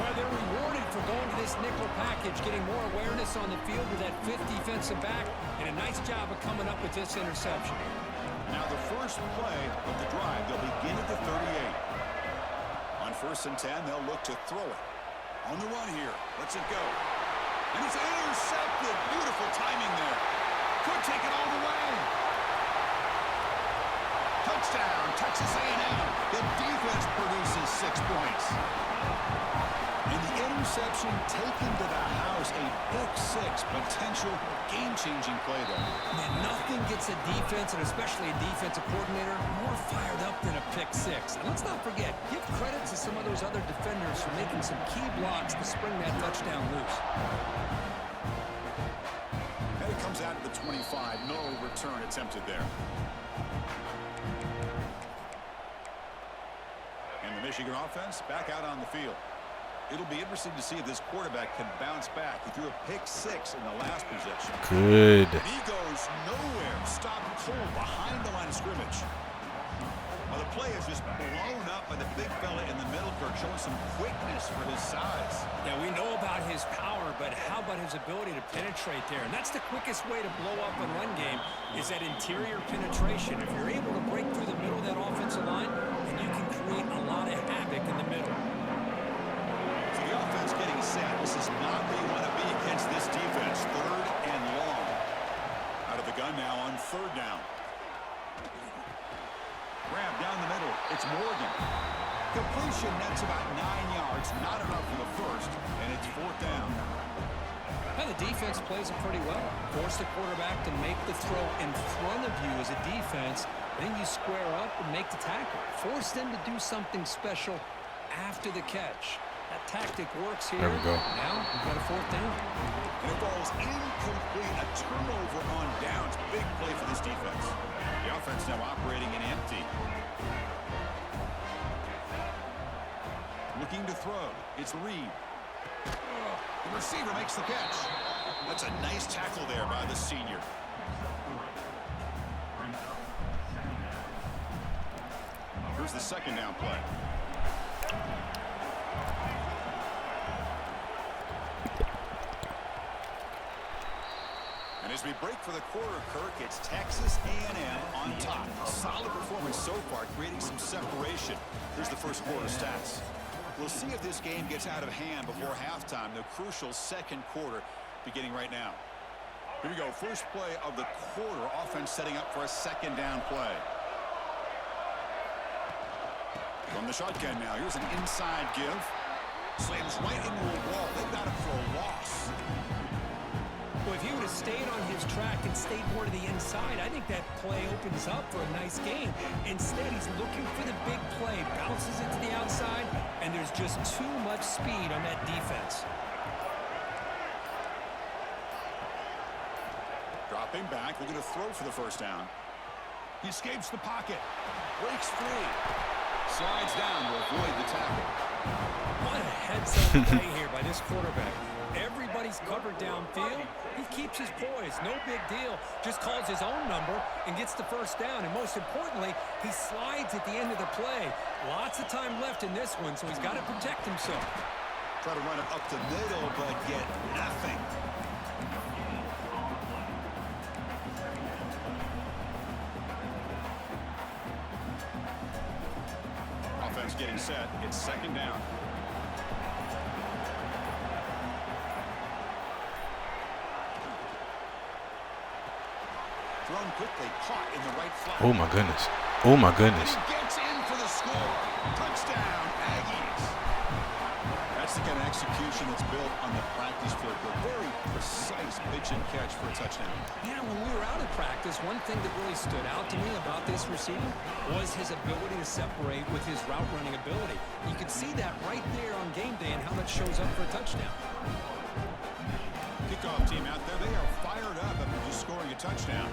Well, they're rewarded for going to this nickel package, getting more awareness on the field with that 5th defensive back, and a nice job of coming up with this interception. Now the first play of the drive, they'll begin at the 38. On 1st and 10, they'll look to throw it. On the run here, lets it go. And it's intercepted. Beautiful timing there. Could take it all the way. Touchdown, Texas A&M. The defense produces 6 points. And the interception taken to the house, a pick 6, potential game-changing play there. Man, nothing gets a defense, and especially a defensive coordinator, more fired up than a pick 6. And let's not forget, give credit to some of those other defenders for making some key blocks to spring that touchdown loose. And it comes out of the 25. No return attempted there. And the Michigan offense back out on the field. It'll be interesting to see if this quarterback can bounce back. He threw a pick 6 in the last possession. Good. And he goes nowhere. Stopped cold behind the line of scrimmage. Well, the play is just blown up by the big fella in the middle, Kirk, showing some quickness for his size. Yeah, we know about his power, but how about his ability to penetrate there? And that's the quickest way to blow up a run game is that interior penetration. If you're able to break through the middle of that offensive line, then you can create a lot of havoc in the middle. So the offense getting reset. This is not where you want to be against this defense. 3rd and long. Out of the gun now on 3rd down. Grab down the middle. It's Morgan. Completion nets about 9 yards. Not enough for the first, and it's 4th down. Well, the defense plays it pretty well. Force the quarterback to make the throw in front of you as a defense. Then you square up and make the tackle. Force them to do something special after the catch. That tactic works here. There we go. Now we've got a 4th down. And it falls incomplete. A turnover on downs. Big play for this defense. The offense now operating in empty. Looking to throw. It's Reed. The receiver makes the catch. That's a nice tackle there by the senior. Here's the 2nd down play. And as we break for the quarter, Kirk, it's Texas A&M on top. Solid performance so far, creating some separation. Here's the first quarter stats. We'll see if this game gets out of hand before halftime. The crucial 2nd quarter beginning right now. Here we go. First play of the quarter. Offense setting up for a 2nd down play. From the shotgun now. Here's an inside give. Slams right into a wall. They've got it for a loss. Well, if he would have stayed on his track and stayed more to the inside, I think that play opens up for a nice game. Instead, he's looking for the big play. Bounces it to the outside, and there's just too much speed on that defense. Dropping back, looking to throw for the 1st down. He escapes the pocket. Breaks free. Slides down to avoid the tackle. What a heads-up play here by this quarterback. Everybody's covered downfield. He keeps his poise. No big deal. Just calls his own number and gets the 1st down. And most importantly, he slides at the end of the play. Lots of time left in this one, so he's got to protect himself. Try to run it up the middle, but get nothing. Offense getting set. It's 2nd down. Thrown quickly, caught in the right flat. Oh, my goodness. Oh, my goodness. He gets in for the score. Touchdown, Aggies. That's the kind of execution that's built on the practice field. A very precise pitch and catch for a touchdown. Yeah, when we were out of practice, one thing that really stood out to me about this receiver was his ability to separate with his route running ability. You could see that right there on game day and how that shows up for a touchdown. Kickoff team out there, they are fired up after just scoring a touchdown.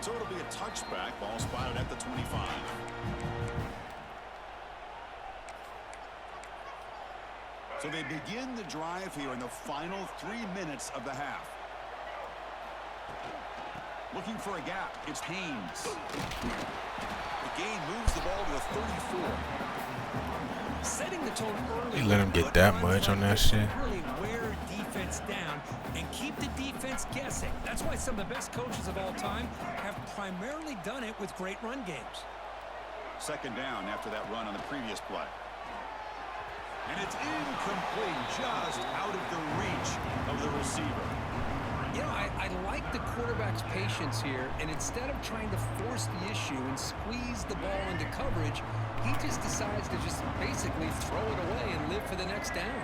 So it'll be a touchback. Ball spotted at the 25. So they begin the drive here in the final 3 minutes of the half. Looking for a gap. It's Haynes. The game moves the ball to the 34. Setting the tone early. You let him get that much on that shit. Really wear defense down and keep the defense guessing. That's why some of the best coaches of all time have primarily done it with great run games. 2nd down after that run on the previous play. And it's incomplete, just out of the reach of the receiver. You know, I like the quarterback's patience here, and instead of trying to force the issue and squeeze the ball into coverage, he just decides to just basically throw it away and live for the next down.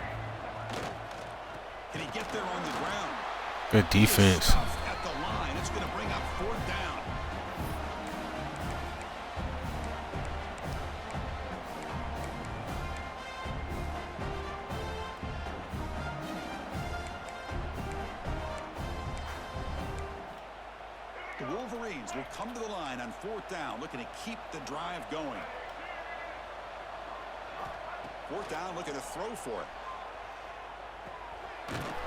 Can he get there on the ground? Good defense. At the line, it's going to bring up 4th down. The Wolverines will come to the line on 4th down, looking to keep the drive going. 4th down, looking to throw for it.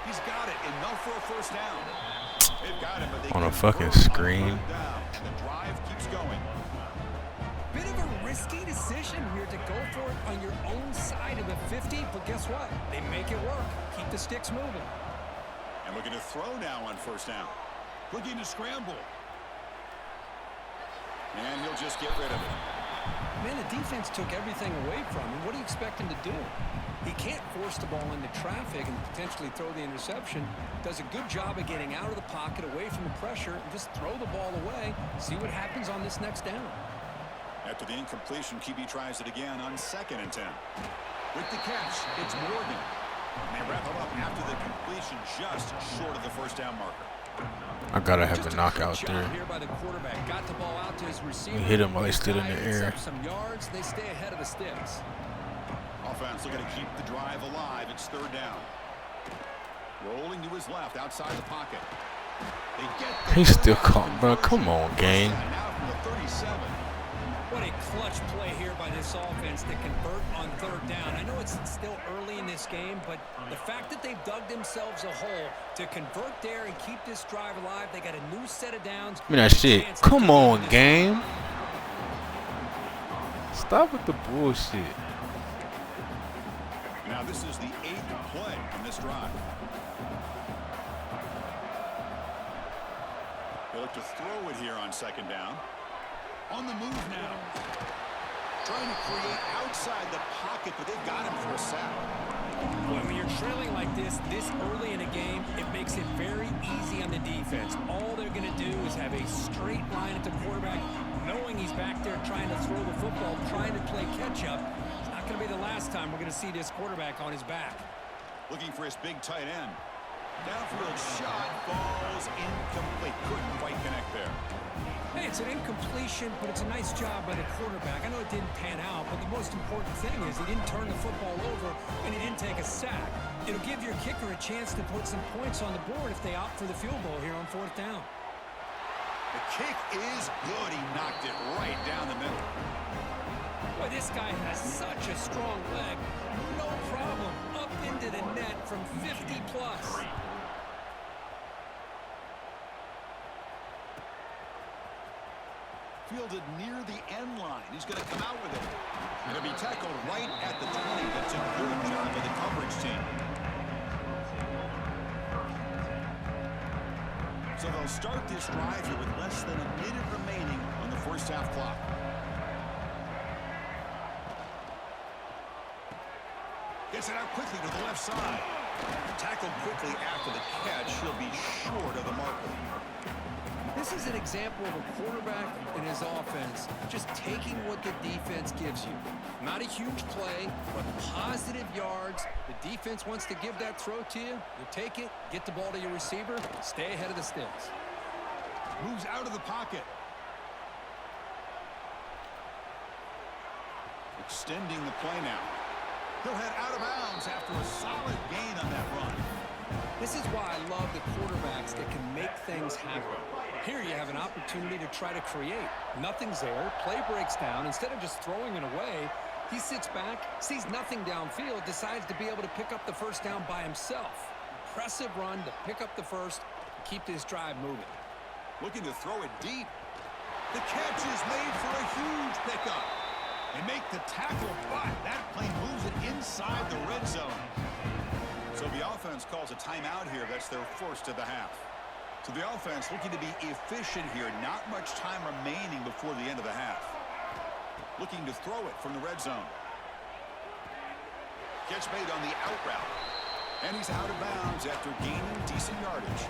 He's got it, enough for a 1st down. They've got it, but they On a get fucking first on screen. 3rd down, and the drive keeps going. Bit of a risky decision here to go for it on your own side of the 50, but guess what? They make it work. Keep the sticks moving. And looking to throw now on 1st down. Looking to scramble. And he'll just get rid of it. Man, the defense took everything away from him. What do you expect him to do? He can't force the ball into traffic and potentially throw the interception. Does a good job of getting out of the pocket, away from the pressure, and just throw the ball away. See what happens on this next down. After the incompletion, QB tries it again on 2nd and 10. With the catch, it's Morgan. And they wrap him up after the completion, just short of the first down marker. I gotta have a knockout there. Here by the quarterback. Got the ball out to his receiver. He hit him while he's still in the air. Some yards, they stay ahead of the sticks. Offense looking to keep the drive alive. It's 3rd down. Rolling to his left, outside the pocket. They get the He's still caught, bro. Come on, game. Now from the 37. What a clutch play here by this offense to convert on 3rd down. I know it's still early in this game, but the fact that they've dug themselves a hole to convert there and keep this drive alive, they got a new set of downs. I mean, that shit. Come on, game. Stop with the bullshit. Now this is the 8th play on this drive. They look to throw it here on 2nd down. On the move now. Trying to create outside the pocket, but they've got him for a sack. When you're trailing like this early in a game, it makes it very easy on the defense. All they're going to do is have a straight line at the quarterback, knowing he's back there trying to throw the football, trying to play catch-up. It's not going to be the last time we're going to see this quarterback on his back. Looking for his big tight end. Downfield shot falls incomplete. Couldn't quite connect there. Hey, it's an incompletion, but it's a nice job by the quarterback. I know it didn't pan out, but the most important thing is he didn't turn the football over and he didn't take a sack. It'll give your kicker a chance to put some points on the board if they opt for the field goal here on 4th down. The kick is good. He knocked it right down the middle. Boy, this guy has such a strong leg. No problem. Up into the net from 50 plus. Fielded near the end line. He's going to come out with it. And it'll be tackled right at the 20. That's a good job of the coverage team. So they'll start this drive here with less than a minute remaining on the first half clock. Gets it out quickly to the left side. Tackled quickly after the catch. He'll be short of the marker. This is an example of a quarterback and his offense just taking what the defense gives you. Not a huge play, but positive yards. The defense wants to give that throw to you. You take it, get the ball to your receiver, stay ahead of the sticks. Moves out of the pocket. Extending the play now. He'll head out of bounds after a solid gain on that run. This is why I love the quarterbacks that can make things happen. Here you have an opportunity to try to create. Nothing's there. Play breaks down. Instead of just throwing it away, he sits back, sees nothing downfield, decides to be able to pick up the first down by himself. Impressive run to pick up the first and keep this drive moving. Looking to throw it deep. The catch is made for a huge pickup. They make the tackle, but that play moves it inside the red zone. So the offense calls a timeout here. That's their first of the half. So the offense looking to be efficient here. Not much time remaining before the end of the half. Looking to throw it from the red zone. Catch made on the out route. And he's out of bounds after gaining decent yardage.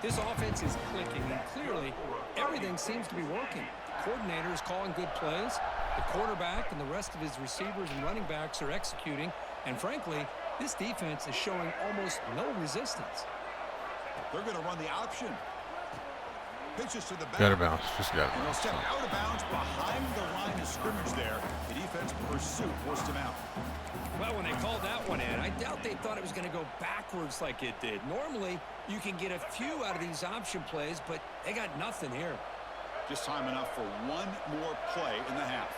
This offense is clicking, and clearly everything seems to be working. The coordinator is calling good plays. The quarterback and the rest of his receivers and running backs are executing. And frankly, this defense is showing almost no resistance. They're going to run the option. Pitches to the back. Out of bounds. Just got And he'll step out of bounds behind the line of scrimmage there. The defense pursuit forced him out. Well, when they called that one in, I doubt they thought it was going to go backwards like it did. Normally, you can get a few out of these option plays, but they got nothing here. Just time enough for one more play in the half.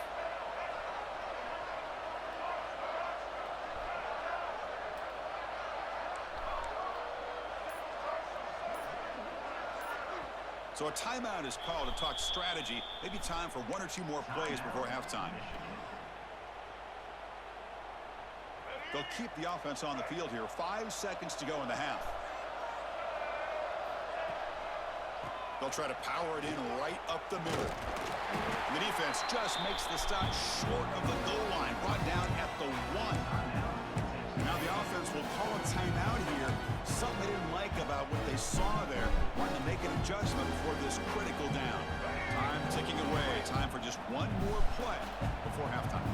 So a timeout is called to talk strategy. Maybe time for one or two more plays before halftime. They'll keep the offense on the field here. 5 seconds to go in the half. They'll try to power it in right up the middle. And the defense just makes the stop short of the goal line, brought down at the 1. Now the offense will call a timeout here. Something they didn't like about what they saw there. Wanting to make an adjustment before this critical down. Time ticking away. Time for just one more play before halftime.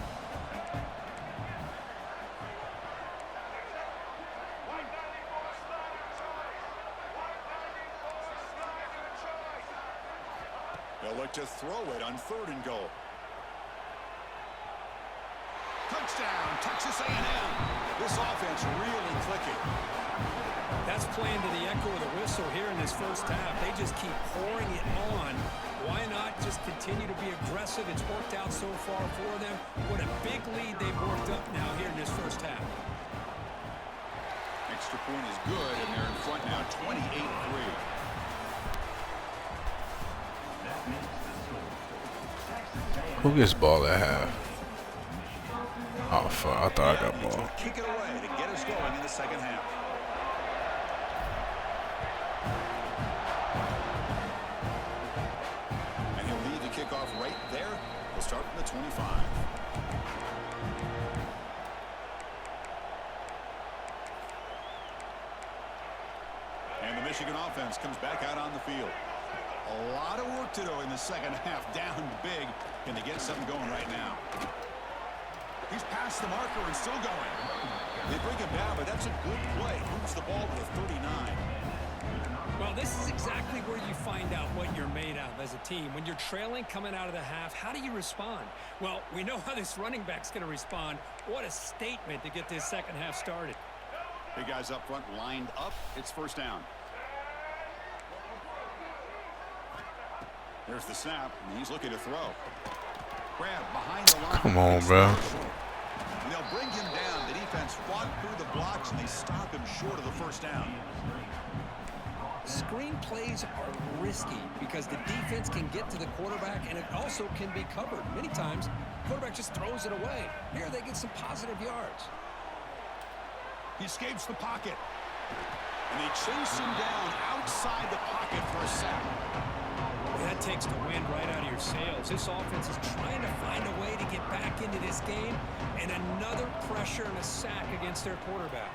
They'll look to throw it on 3rd and goal. Touchdown, Texas A&M. This offense really clicking. That's playing to the echo of the whistle here in this first half. They just keep pouring it on. Why not just continue to be aggressive? It's worked out so far for them. What a big lead they've worked up now here in this first half. Extra point is good, and they're in front now, 28-3. Who gets ball at half? Oh, fuck. I thought I got ball. Kick it away to get us going in the second half. And he'll lead the kickoff right there. We'll start from the 25. And the Michigan offense comes back out on the field. A lot of work to do in the second half. Down big. Can they get something going right now? He's past the marker and still going. They bring him down, but that's a good play. Moves the ball to the 39. Well, this is exactly where you find out what you're made of as a team. When you're trailing coming out of the half, how do you respond? Well, we know how this running back's going to respond. What a statement to get this second half started. Big guys up front lined up. It's first down. There's the snap, and he's looking to throw. Grab behind the line. Come on, bro. And they'll bring him down. The defense fought through the blocks, and they stop him short of the first down. Screen plays are risky because the defense can get to the quarterback, and it also can be covered. Many times, the quarterback just throws it away. Here they get some positive yards. He escapes the pocket. And they chase him down outside the pocket for a sack. That takes the wind right out of your sails. This offense is trying to find a way to get back into this game, and another pressure and a sack against their quarterback.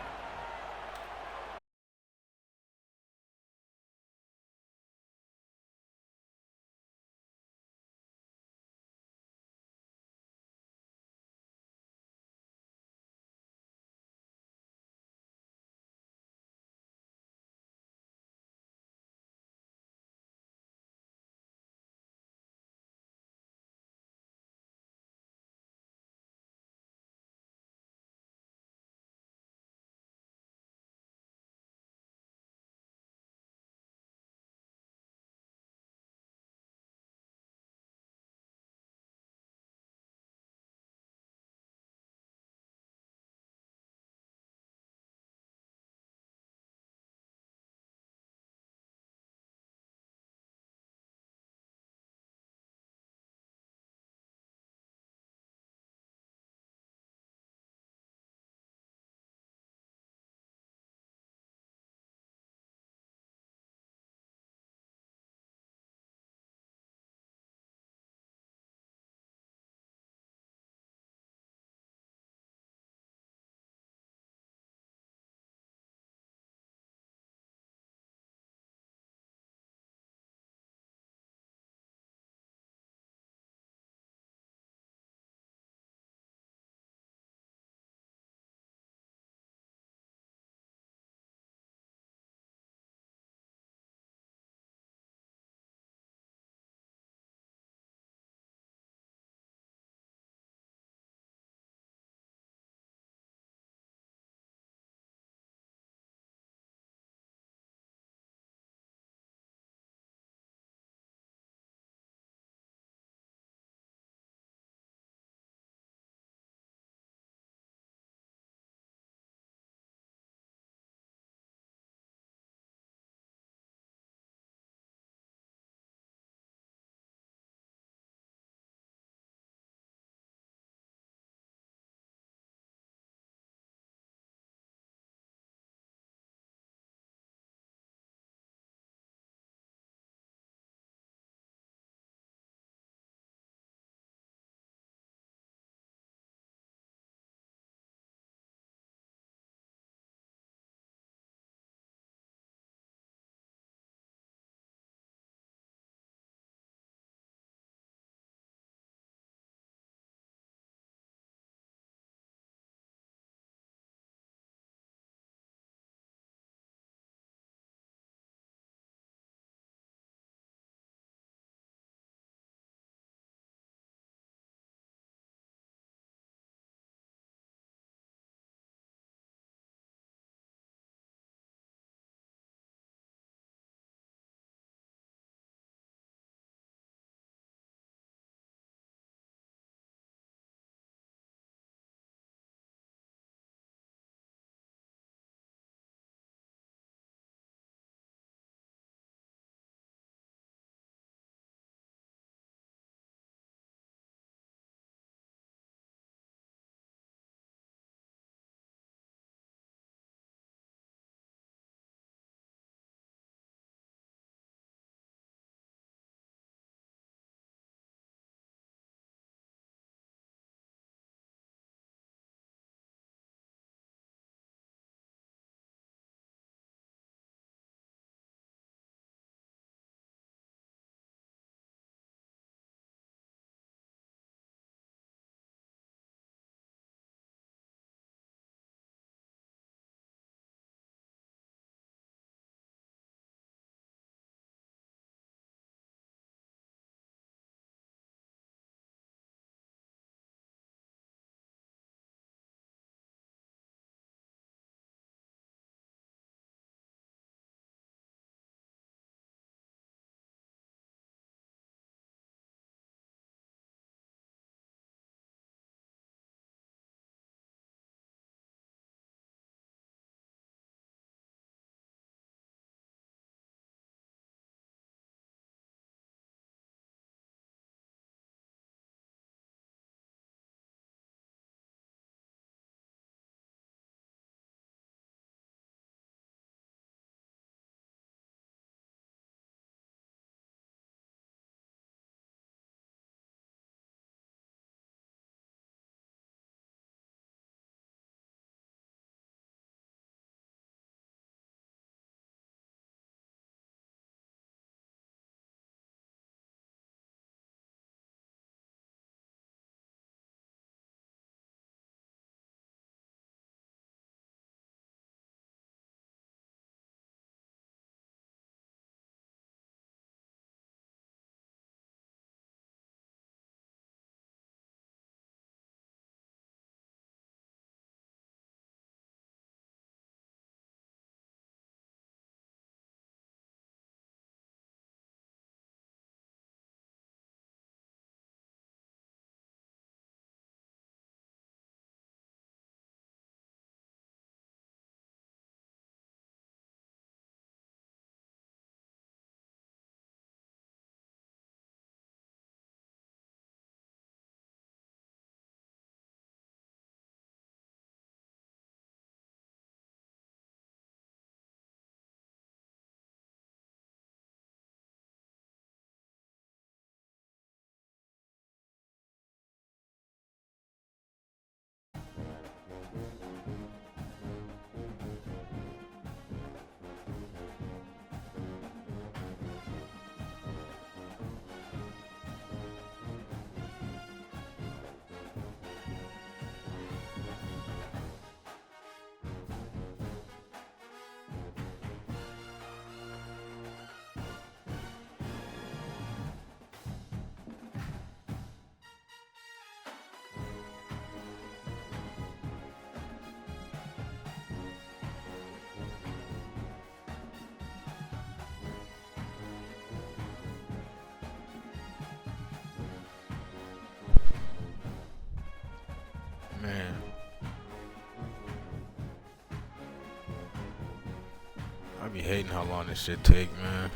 be hating how long this shit take, man.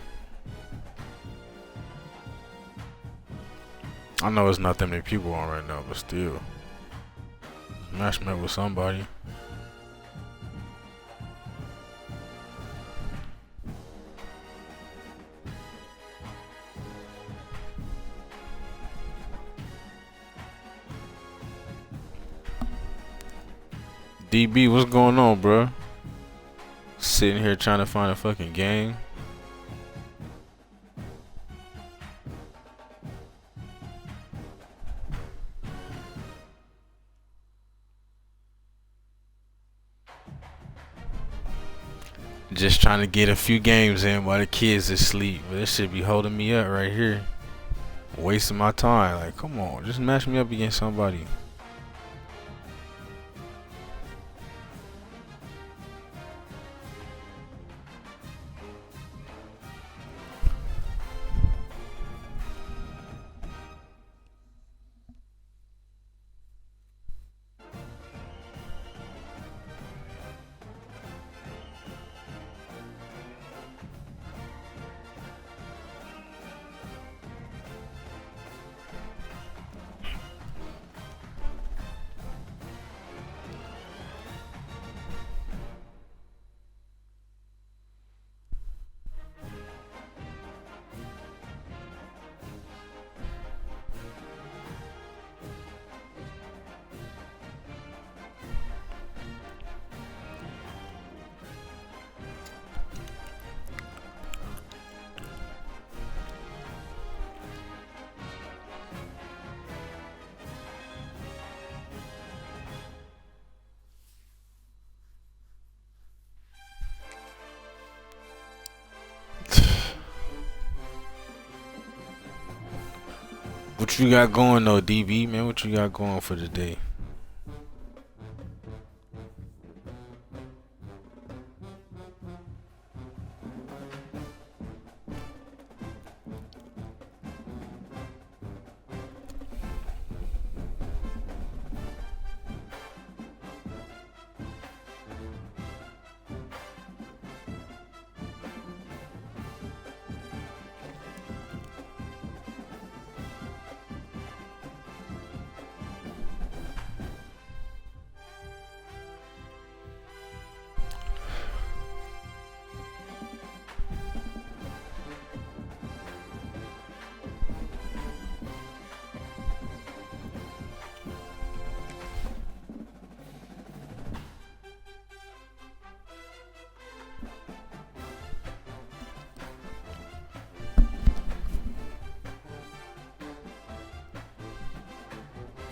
I know it's not that many people on right now, but still. Match me up with somebody. DB, what's going on, bro? Sitting here trying to find a fucking game. Just trying to get a few games in while the kids are asleep. But this should be holding me up right here. Wasting my time. Like, come on, just match me up against somebody. What you got going though, DB, man? What you got going for the day?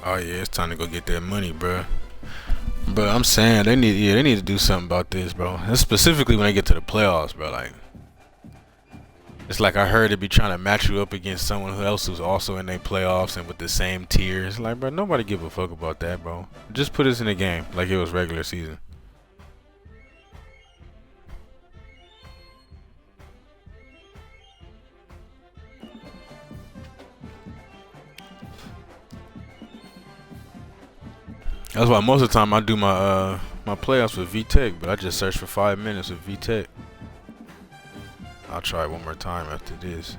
Oh yeah, it's time to go get that money, bro. But I'm saying they need to do something about this, bro. And specifically when they get to the playoffs, bro. Like, it's like I heard they be trying to match you up against someone else who's also in their playoffs and with the same tiers. Like, bro, nobody give a fuck about that, bro. Just put us in the game like it was regular season. That's why most of the time I do my my playoffs with VTech, but I just search for 5 minutes with VTech. I'll try it one more time after this.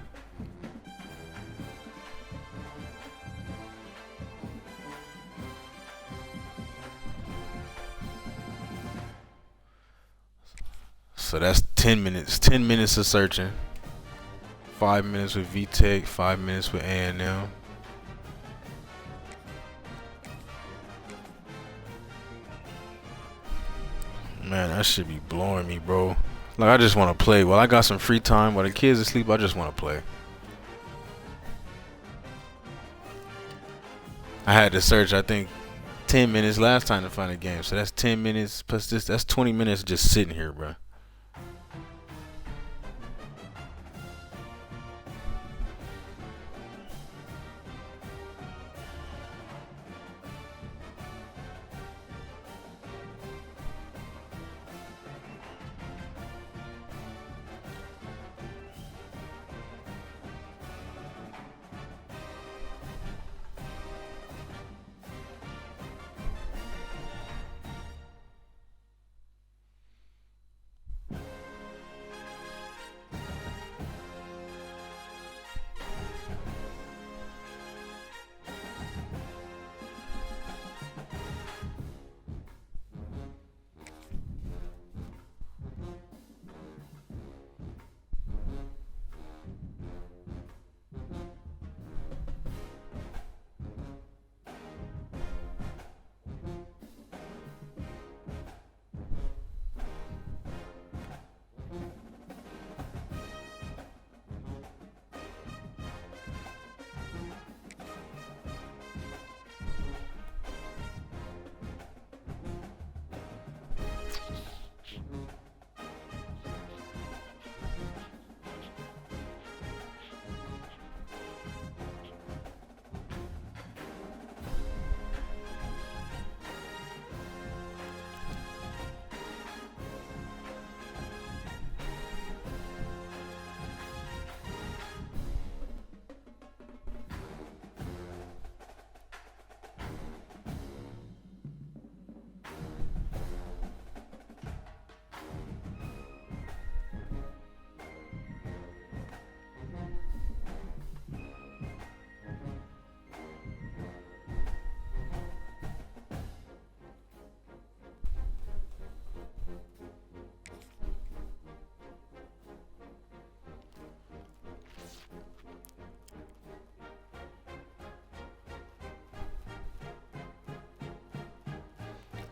So that's 10 minutes. 10 minutes of searching. 5 minutes with VTech, 5 minutes with A&M. Man, that should be blowing me, bro. Like, I just want to play. While I got some free time, while the kids are asleep, I just want to play. I had to search, I think, 10 minutes last time to find a game. So that's 10 minutes plus this. That's 20 minutes just sitting here, bro.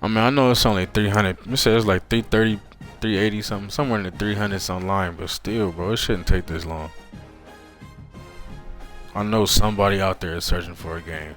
I mean, I know it's only 300. You said it's like 330, 380 something, somewhere in the 300s online, but still, bro, it shouldn't take this long. I know somebody out there is searching for a game.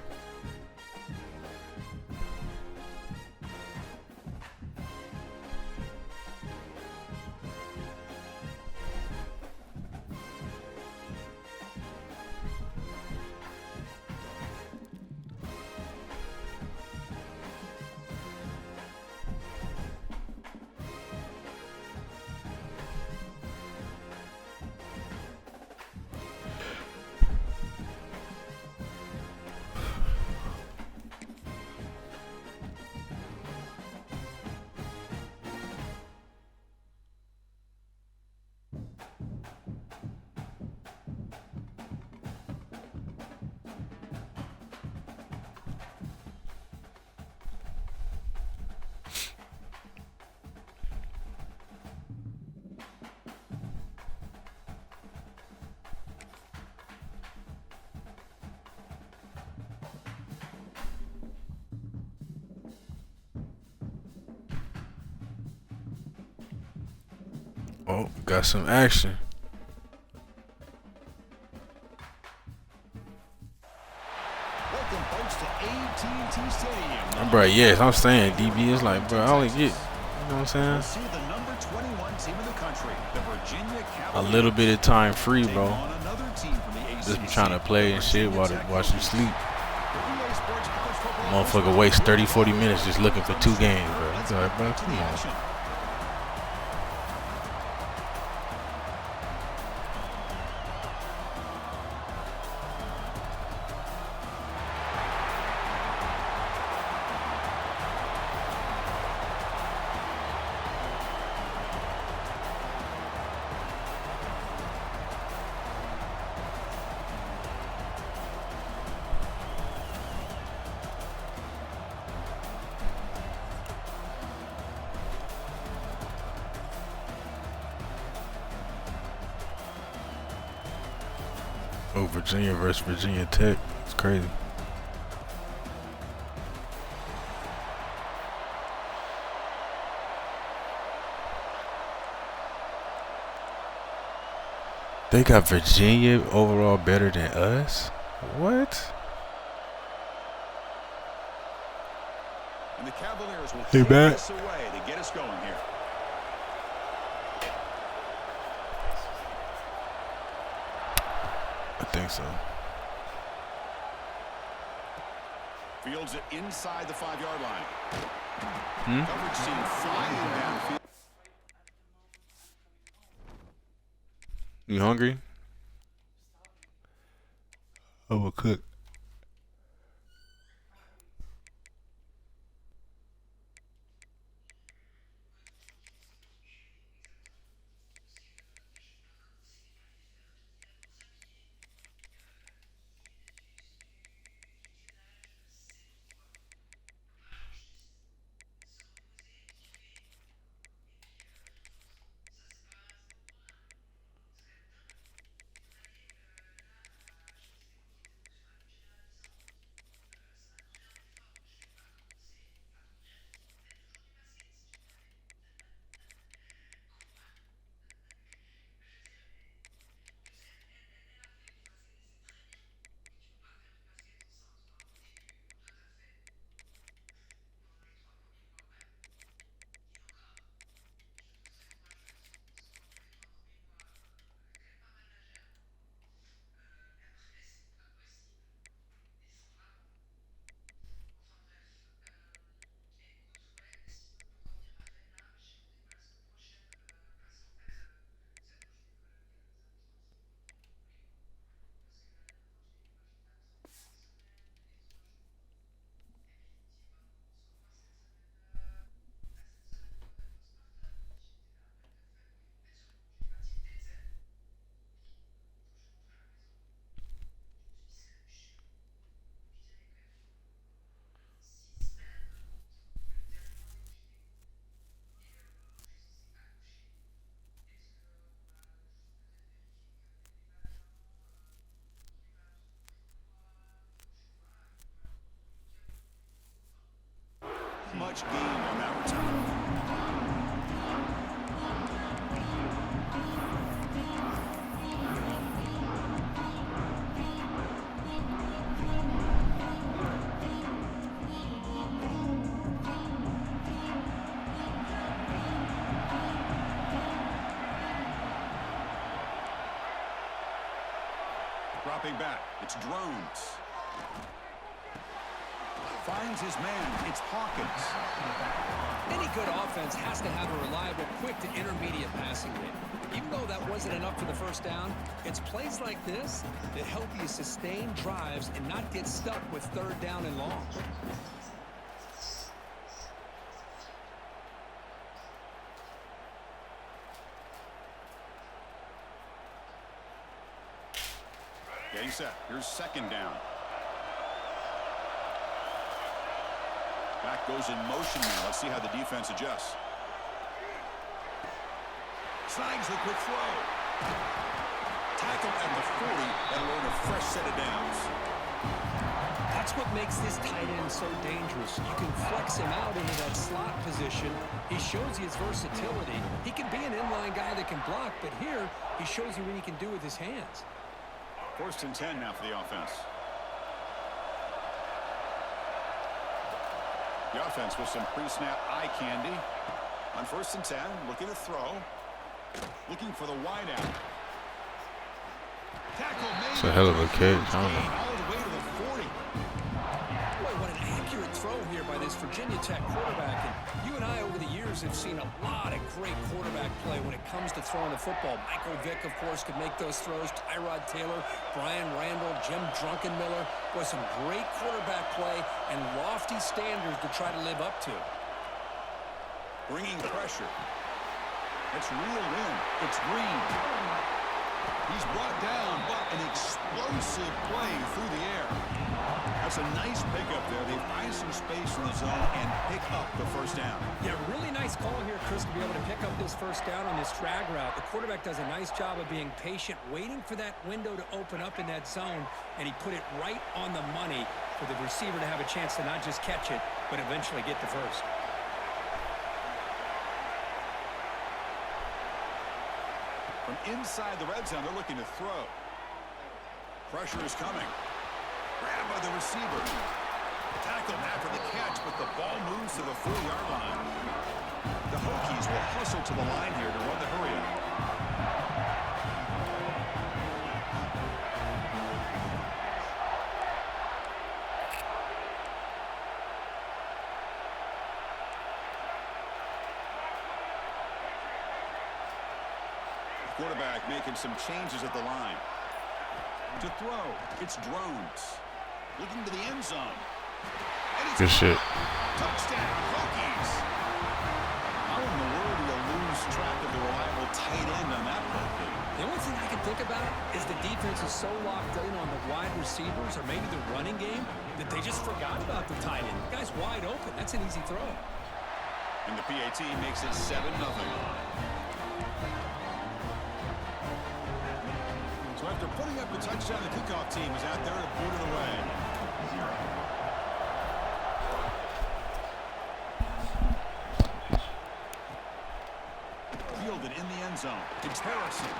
Oh, got some action. Welcome, folks, to AT&T Stadium. Bro, yes, I'm saying, DB is like, bro, I only get, you know what I'm saying? We'll see the number 21 team in the country, the Virginia A Cavaliers. little bit of time free, bro. On another team from the ACC. Just be trying to play and shit while you sleep. The EA Sports College Football Motherfucker waste 30, 40 minutes just looking for 2 games, bro. It's like, bro, come on. Oh, Virginia versus Virginia Tech. It's crazy. They got Virginia overall better than us? What? And the Cavaliers will Hey, take Matt. this away to get us going here. I think so. Fields it inside the 5-yard line. Hmm? Coverage team flying downfield. You hungry? Overcooked. much gained on that return. Dropping back, it's Drones. Finds his man, it's Hawkins. Any good offense has to have a reliable, quick to intermediate passing game. Even though that wasn't enough for the first down, it's plays like this that help you sustain drives and not get stuck with third down and long. Getting set. Here's second down. Back goes in motion now. Let's see how the defense adjusts. Snags the quick throw. Tackle at the 40. That'll earn a fresh set of downs. That's what makes this tight end so dangerous. You can flex him out into that slot position. He shows you his versatility. He can be an inline guy that can block, but here he shows you what he can do with his hands. 1st and 10 now for the offense. The offense with some pre-snap eye candy. On 1st and 10, looking to throw. Looking for the wide out. Tackle made. It's a hell of a catch. I don't know. All the way to the 40. Boy, what an accurate throw here by this Virginia Tech quarterback. And you and I over the years have seen a lot of great quarterback play when it comes to throwing the football. Michael Vick, of course, could make those throws. Tyrod Taylor, Brian Randall, Jim Druckenmiller. Boy, some great quarterback play and lofty standards to try to live up to. Bringing pressure. It's reeled in. It's Green. He's brought down, but an explosive play through the air. That's a nice pickup there. They find some space in the zone and pick up the first down. Yeah, really nice call here, Chris, to be able to pick up this first down on this drag route. The quarterback does a nice job of being patient, waiting for that window to open up in that zone, and he put it right on the money for the receiver to have a chance to not just catch it, but eventually get the first. From inside the red zone, they're looking to throw. Pressure is coming. Grabbed by the receiver. Tackled after the catch, but the ball moves to the 4-yard line. The Hokies will hustle to the line here to run the hurry up. Quarterback making some changes at the line. To throw, it's Drones. Looking to the end zone. Good shit. Touchdown, Hokies. How in the world do you lose track of the reliable tight end on that play? The only thing I can think about is the defense is so locked in on the wide receivers or maybe the running game that they just forgot about the tight end. The guy's wide open. That's an easy throw. And the PAT makes it 7-0. So after putting up the touchdown, the kickoff team is out there to boot it away. Fielded in the end zone. It's Harrison.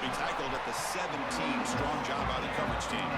He tackled at the 17. Strong job by the coverage team.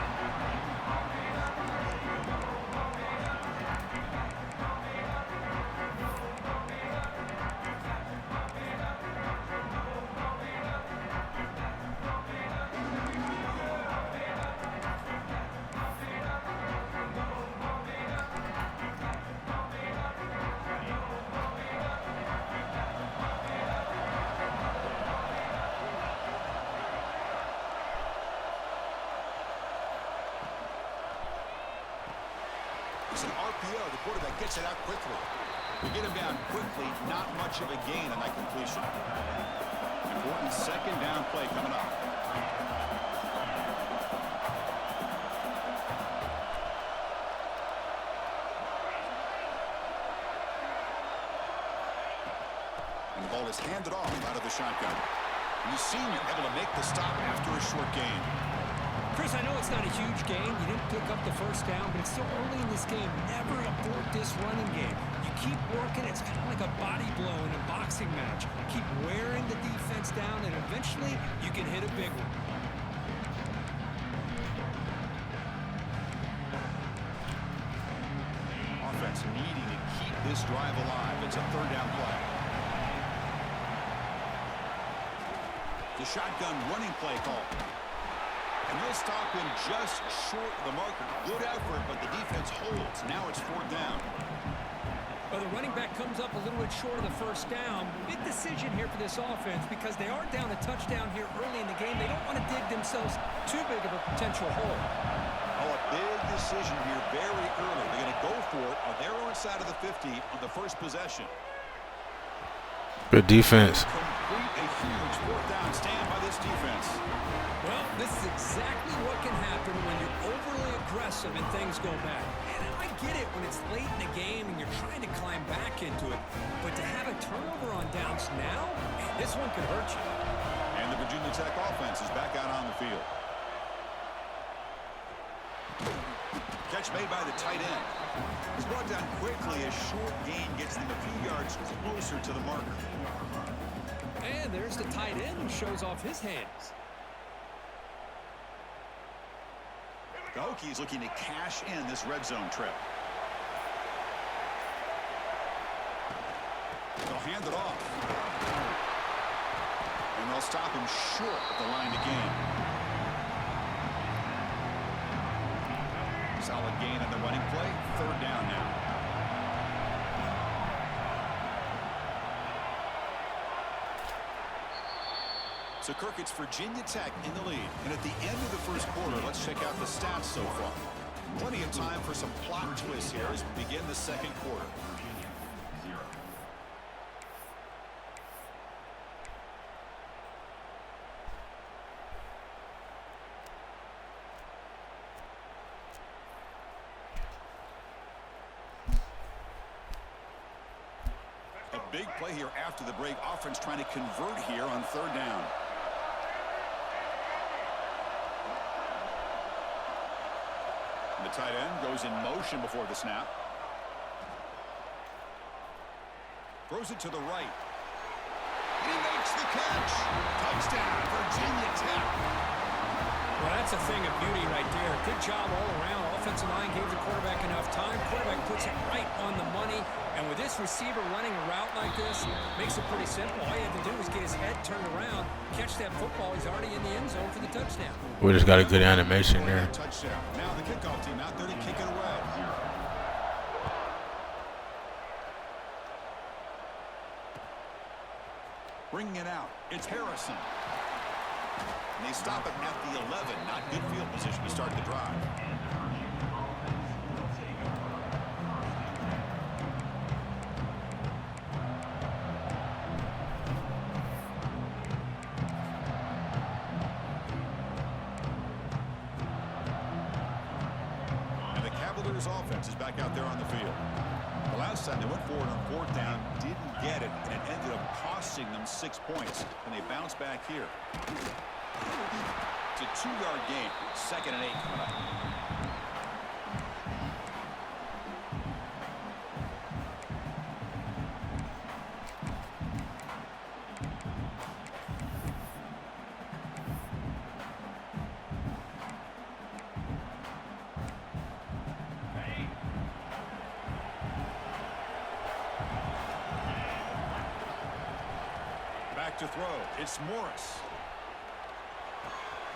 It's an RPO. The quarterback gets it out quickly. We get him down quickly. Not much of a gain on that completion. Important second down play coming up. And the ball is handed off out of the shotgun. And the senior able to make the stop after a short gain. Chris, I know it's not a huge game. You didn't pick up the first down, but it's still early in this game. Never abort this running game. You keep working. It's kind of like a body blow in a boxing match. Keep wearing the defense down, and eventually you can hit a big one. Offense needing to keep this drive alive. It's a third down play. The shotgun running play call. And they'll stop him just short of the marker. Good effort, but the defense holds. Now it's fourth down. Well, the running back comes up a little bit short of the first down. Big decision here for this offense because they are down a touchdown here early in the game. They don't want to dig themselves too big of a potential hole. Oh, a big decision here very early. They're going to go for it on their own side of the 50 on the first possession. Good defense. Complete a huge fourth down stand by this defense. Well, this is exactly what can happen when you're overly aggressive and things go bad. And I get it when it's late in the game and you're trying to climb back into it. But to have a turnover on downs now, man, this one could hurt you. And the Virginia Tech offense is back out on the field. Catch made by the tight end. He's brought down quickly. A short gain gets them a few yards closer to the marker. And there's the tight end who shows off his hands. The Hokies looking to cash in this red zone trip. They'll hand it off. And they'll stop him short of the line to gain. Solid gain on the running play. Third down now. So, Kirk, it's Virginia Tech in the lead. And at the end of the first quarter, let's check out the stats so far. Plenty of time for some plot twists here as we begin the second quarter. A big play here after the break. Offense trying to convert here on third down. The tight end goes in motion before the snap. Throws it to the right. He makes the catch. Touchdown, Virginia Tech. Well, that's a thing of beauty right there. Good job all around. Offensive line gave the quarterback enough time. Quarterback puts it right on the money. And with this receiver running a route like this, makes it pretty simple. All you have to do is get his head turned around, catch that football. He's already in the end zone for the touchdown. We just got a good animation there. Touchdown. Now the kickoff team out there to kick it away. Bringing it out. It's Harrison. And they stop it at the 11. Not good field position to start the drive. And the Cavaliers offense is back out there on the field. The last time they went forward on fourth down, didn't get it, and it ended up costing them 6 points. And they bounce back here. It's a 2-yard gain. 2nd and 8 coming up. Back to throw. It's Morris.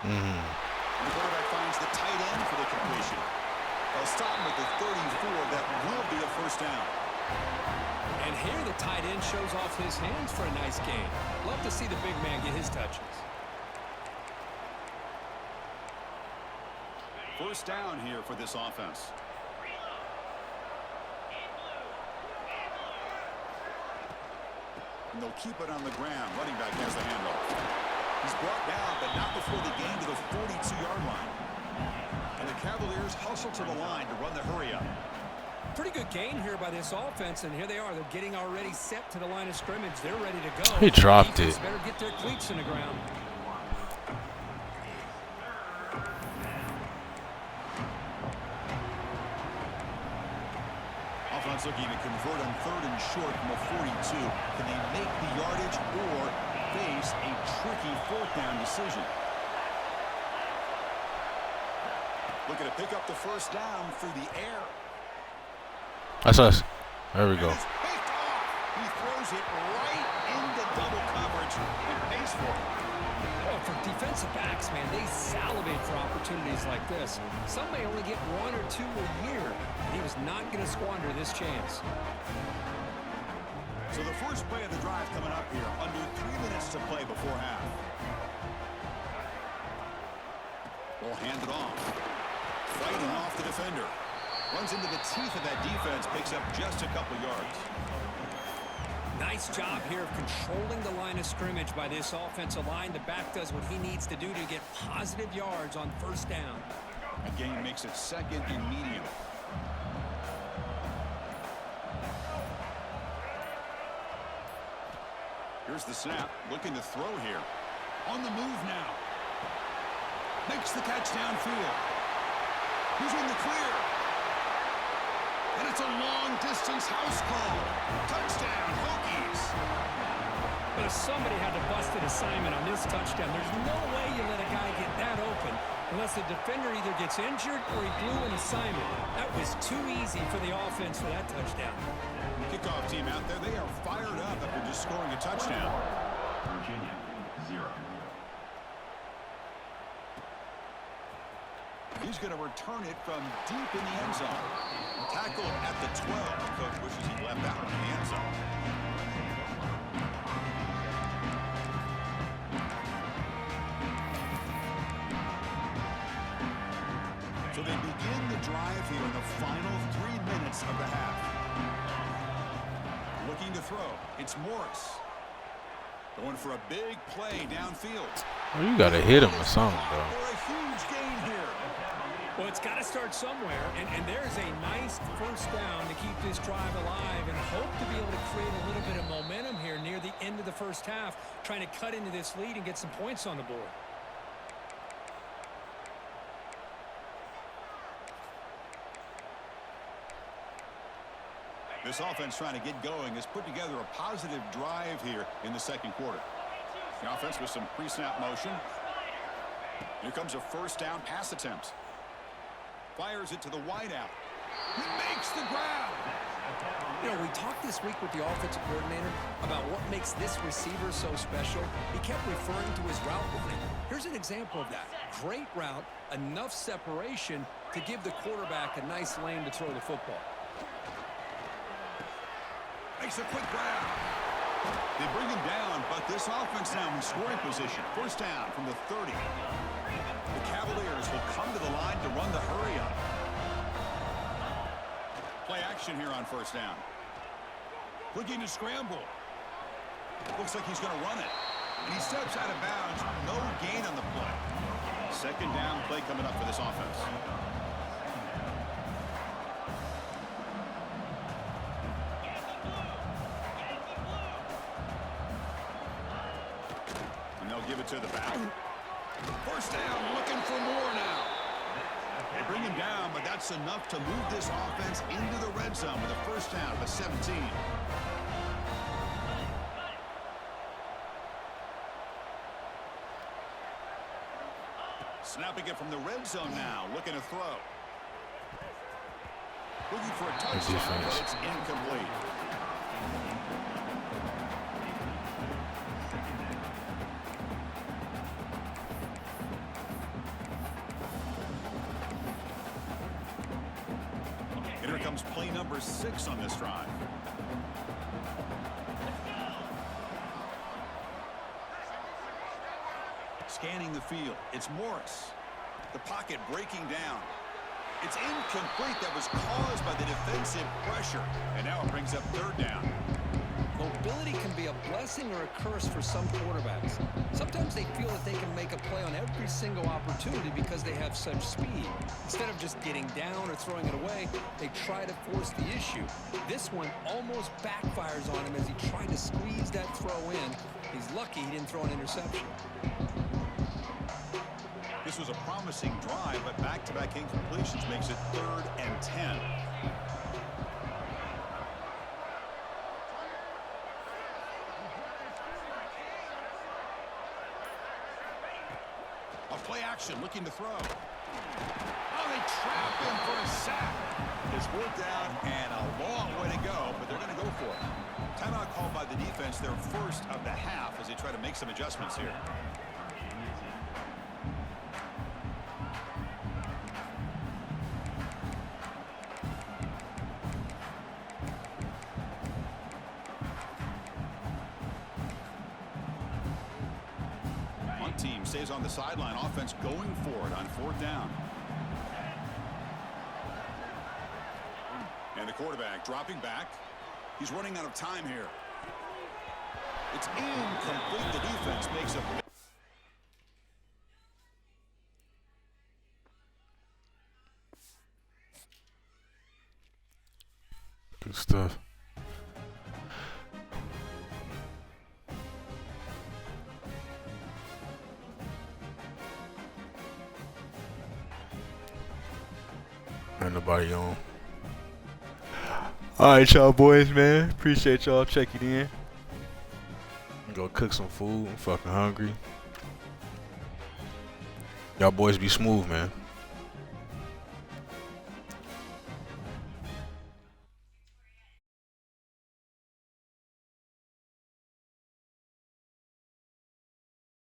And the quarterback finds the tight end for the completion. They'll stop him at the 34. That will be a first down. And here the tight end shows off his hands for a nice gain. Love to see the big man get his touches. First down here for this offense. And they'll keep it on the ground. Running back has the handoff. He's brought down, but not before the gain to the 42-yard line. And the Cavaliers hustle to the line to run the hurry-up. Pretty good gain here by this offense, and here they are. They're getting already set to the line of scrimmage. They're ready to go. He dropped Defense it. better get their cleats in the ground. offense looking to convert on 3rd and short from a 42. Can they make the yardage or face a tricky 4th down decision? Looking to pick up the 1st down through the air. That's us. There we go. It's picked off. He throws it right into double coverage and pays for it. Oh, for defensive backs, man, they salivate for opportunities like this. Some may only get 1 or 2 a year. He was not going to squander this chance. So the first play of the drive coming up here. Under 3 minutes to play before half. We'll hand it off. Fighting off the defender. Runs into the teeth of that defense. Picks up just a couple yards. Nice job here of controlling the line of scrimmage by this offensive line. The back does what he needs to do to get positive yards on 1st down. The gain makes it 2nd and medium. Here's the snap. Looking to throw here. On the move now. Makes the catch downfield. He's in the clear. And it's a long-distance house call. Touchdown, Hokies. But if somebody had to bust an assignment on this touchdown, there's no way you let a guy get that open unless the defender either gets injured or he blew an assignment. That was too easy for the offense for that touchdown. Kickoff team out there, they are fired up after just scoring a touchdown. Virginia, 0. He's going to return it from deep in the end zone. Tackled at the 12. The coach wishes he'd left that one in the end zone. So they begin the drive here in the final 3 minutes of the half. Looking to throw. It's Morris. Going for a big play downfield. Oh, you got to hit him or something, bro. For a huge gain here. Well, it's got to start somewhere, and there's a nice 1st down to keep this drive alive and hope to be able to create a little bit of momentum here near the end of the 1st half, trying to cut into this lead and get some points on the board. This offense trying to get going has put together a positive drive here in the 2nd quarter. The offense with some pre-snap motion. Here comes a 1st down pass attempt. Fires it to the wideout. He makes the grab. You know, we talked this week with the offensive coordinator about what makes this receiver so special. He kept referring to his route running. Here's an example of that. Great route, enough separation to give the quarterback a nice lane to throw the football. Makes a quick grab. They bring him down, but this offense now in scoring position. 1st down from the 30. The Cavaliers will come to the line to run the hurry up. Play action here on 1st down. Looking to scramble. Looks like he's going to run it. And he steps out of bounds. No gain on the play. 2nd down play coming up for this offense. And they'll give it to the back. 1st down, looking for more now. They bring him down, but that's enough to move this offense into the red zone with a 1st down of a 17. Snapping it from the red zone now, looking to throw. Looking for a touchdown, but it's incomplete. Here comes play number 6 on this drive. Scanning the field. It's Morris. The pocket breaking down. It's incomplete. That was caused by the defensive pressure. And now it brings up 3rd down. Mobility can be a blessing or a curse for some quarterbacks. Sometimes they feel that they can make a play on every single opportunity because they have such speed. Instead of just getting down or throwing it away, they try to force the issue. This one almost backfires on him as he tried to squeeze that throw in. He's lucky he didn't throw an interception. This was a promising drive, but back-to-back incompletions makes it 3rd and 10. Play action, looking to throw. Oh, they trap him for a sack. It's worked out and a long way to go, but they're going to go for it. Timeout called by the defense, their first of the half, as they try to make some adjustments here. One team stays on the sideline, offense going for it on 4th down. And the quarterback dropping back. He's running out of time here. It's incomplete. The defense makes a... Good stuff. Ain't nobody on. Alright, y'all boys, man. Appreciate y'all checking in. Go cook some food. I'm fucking hungry. Y'all boys be smooth, man.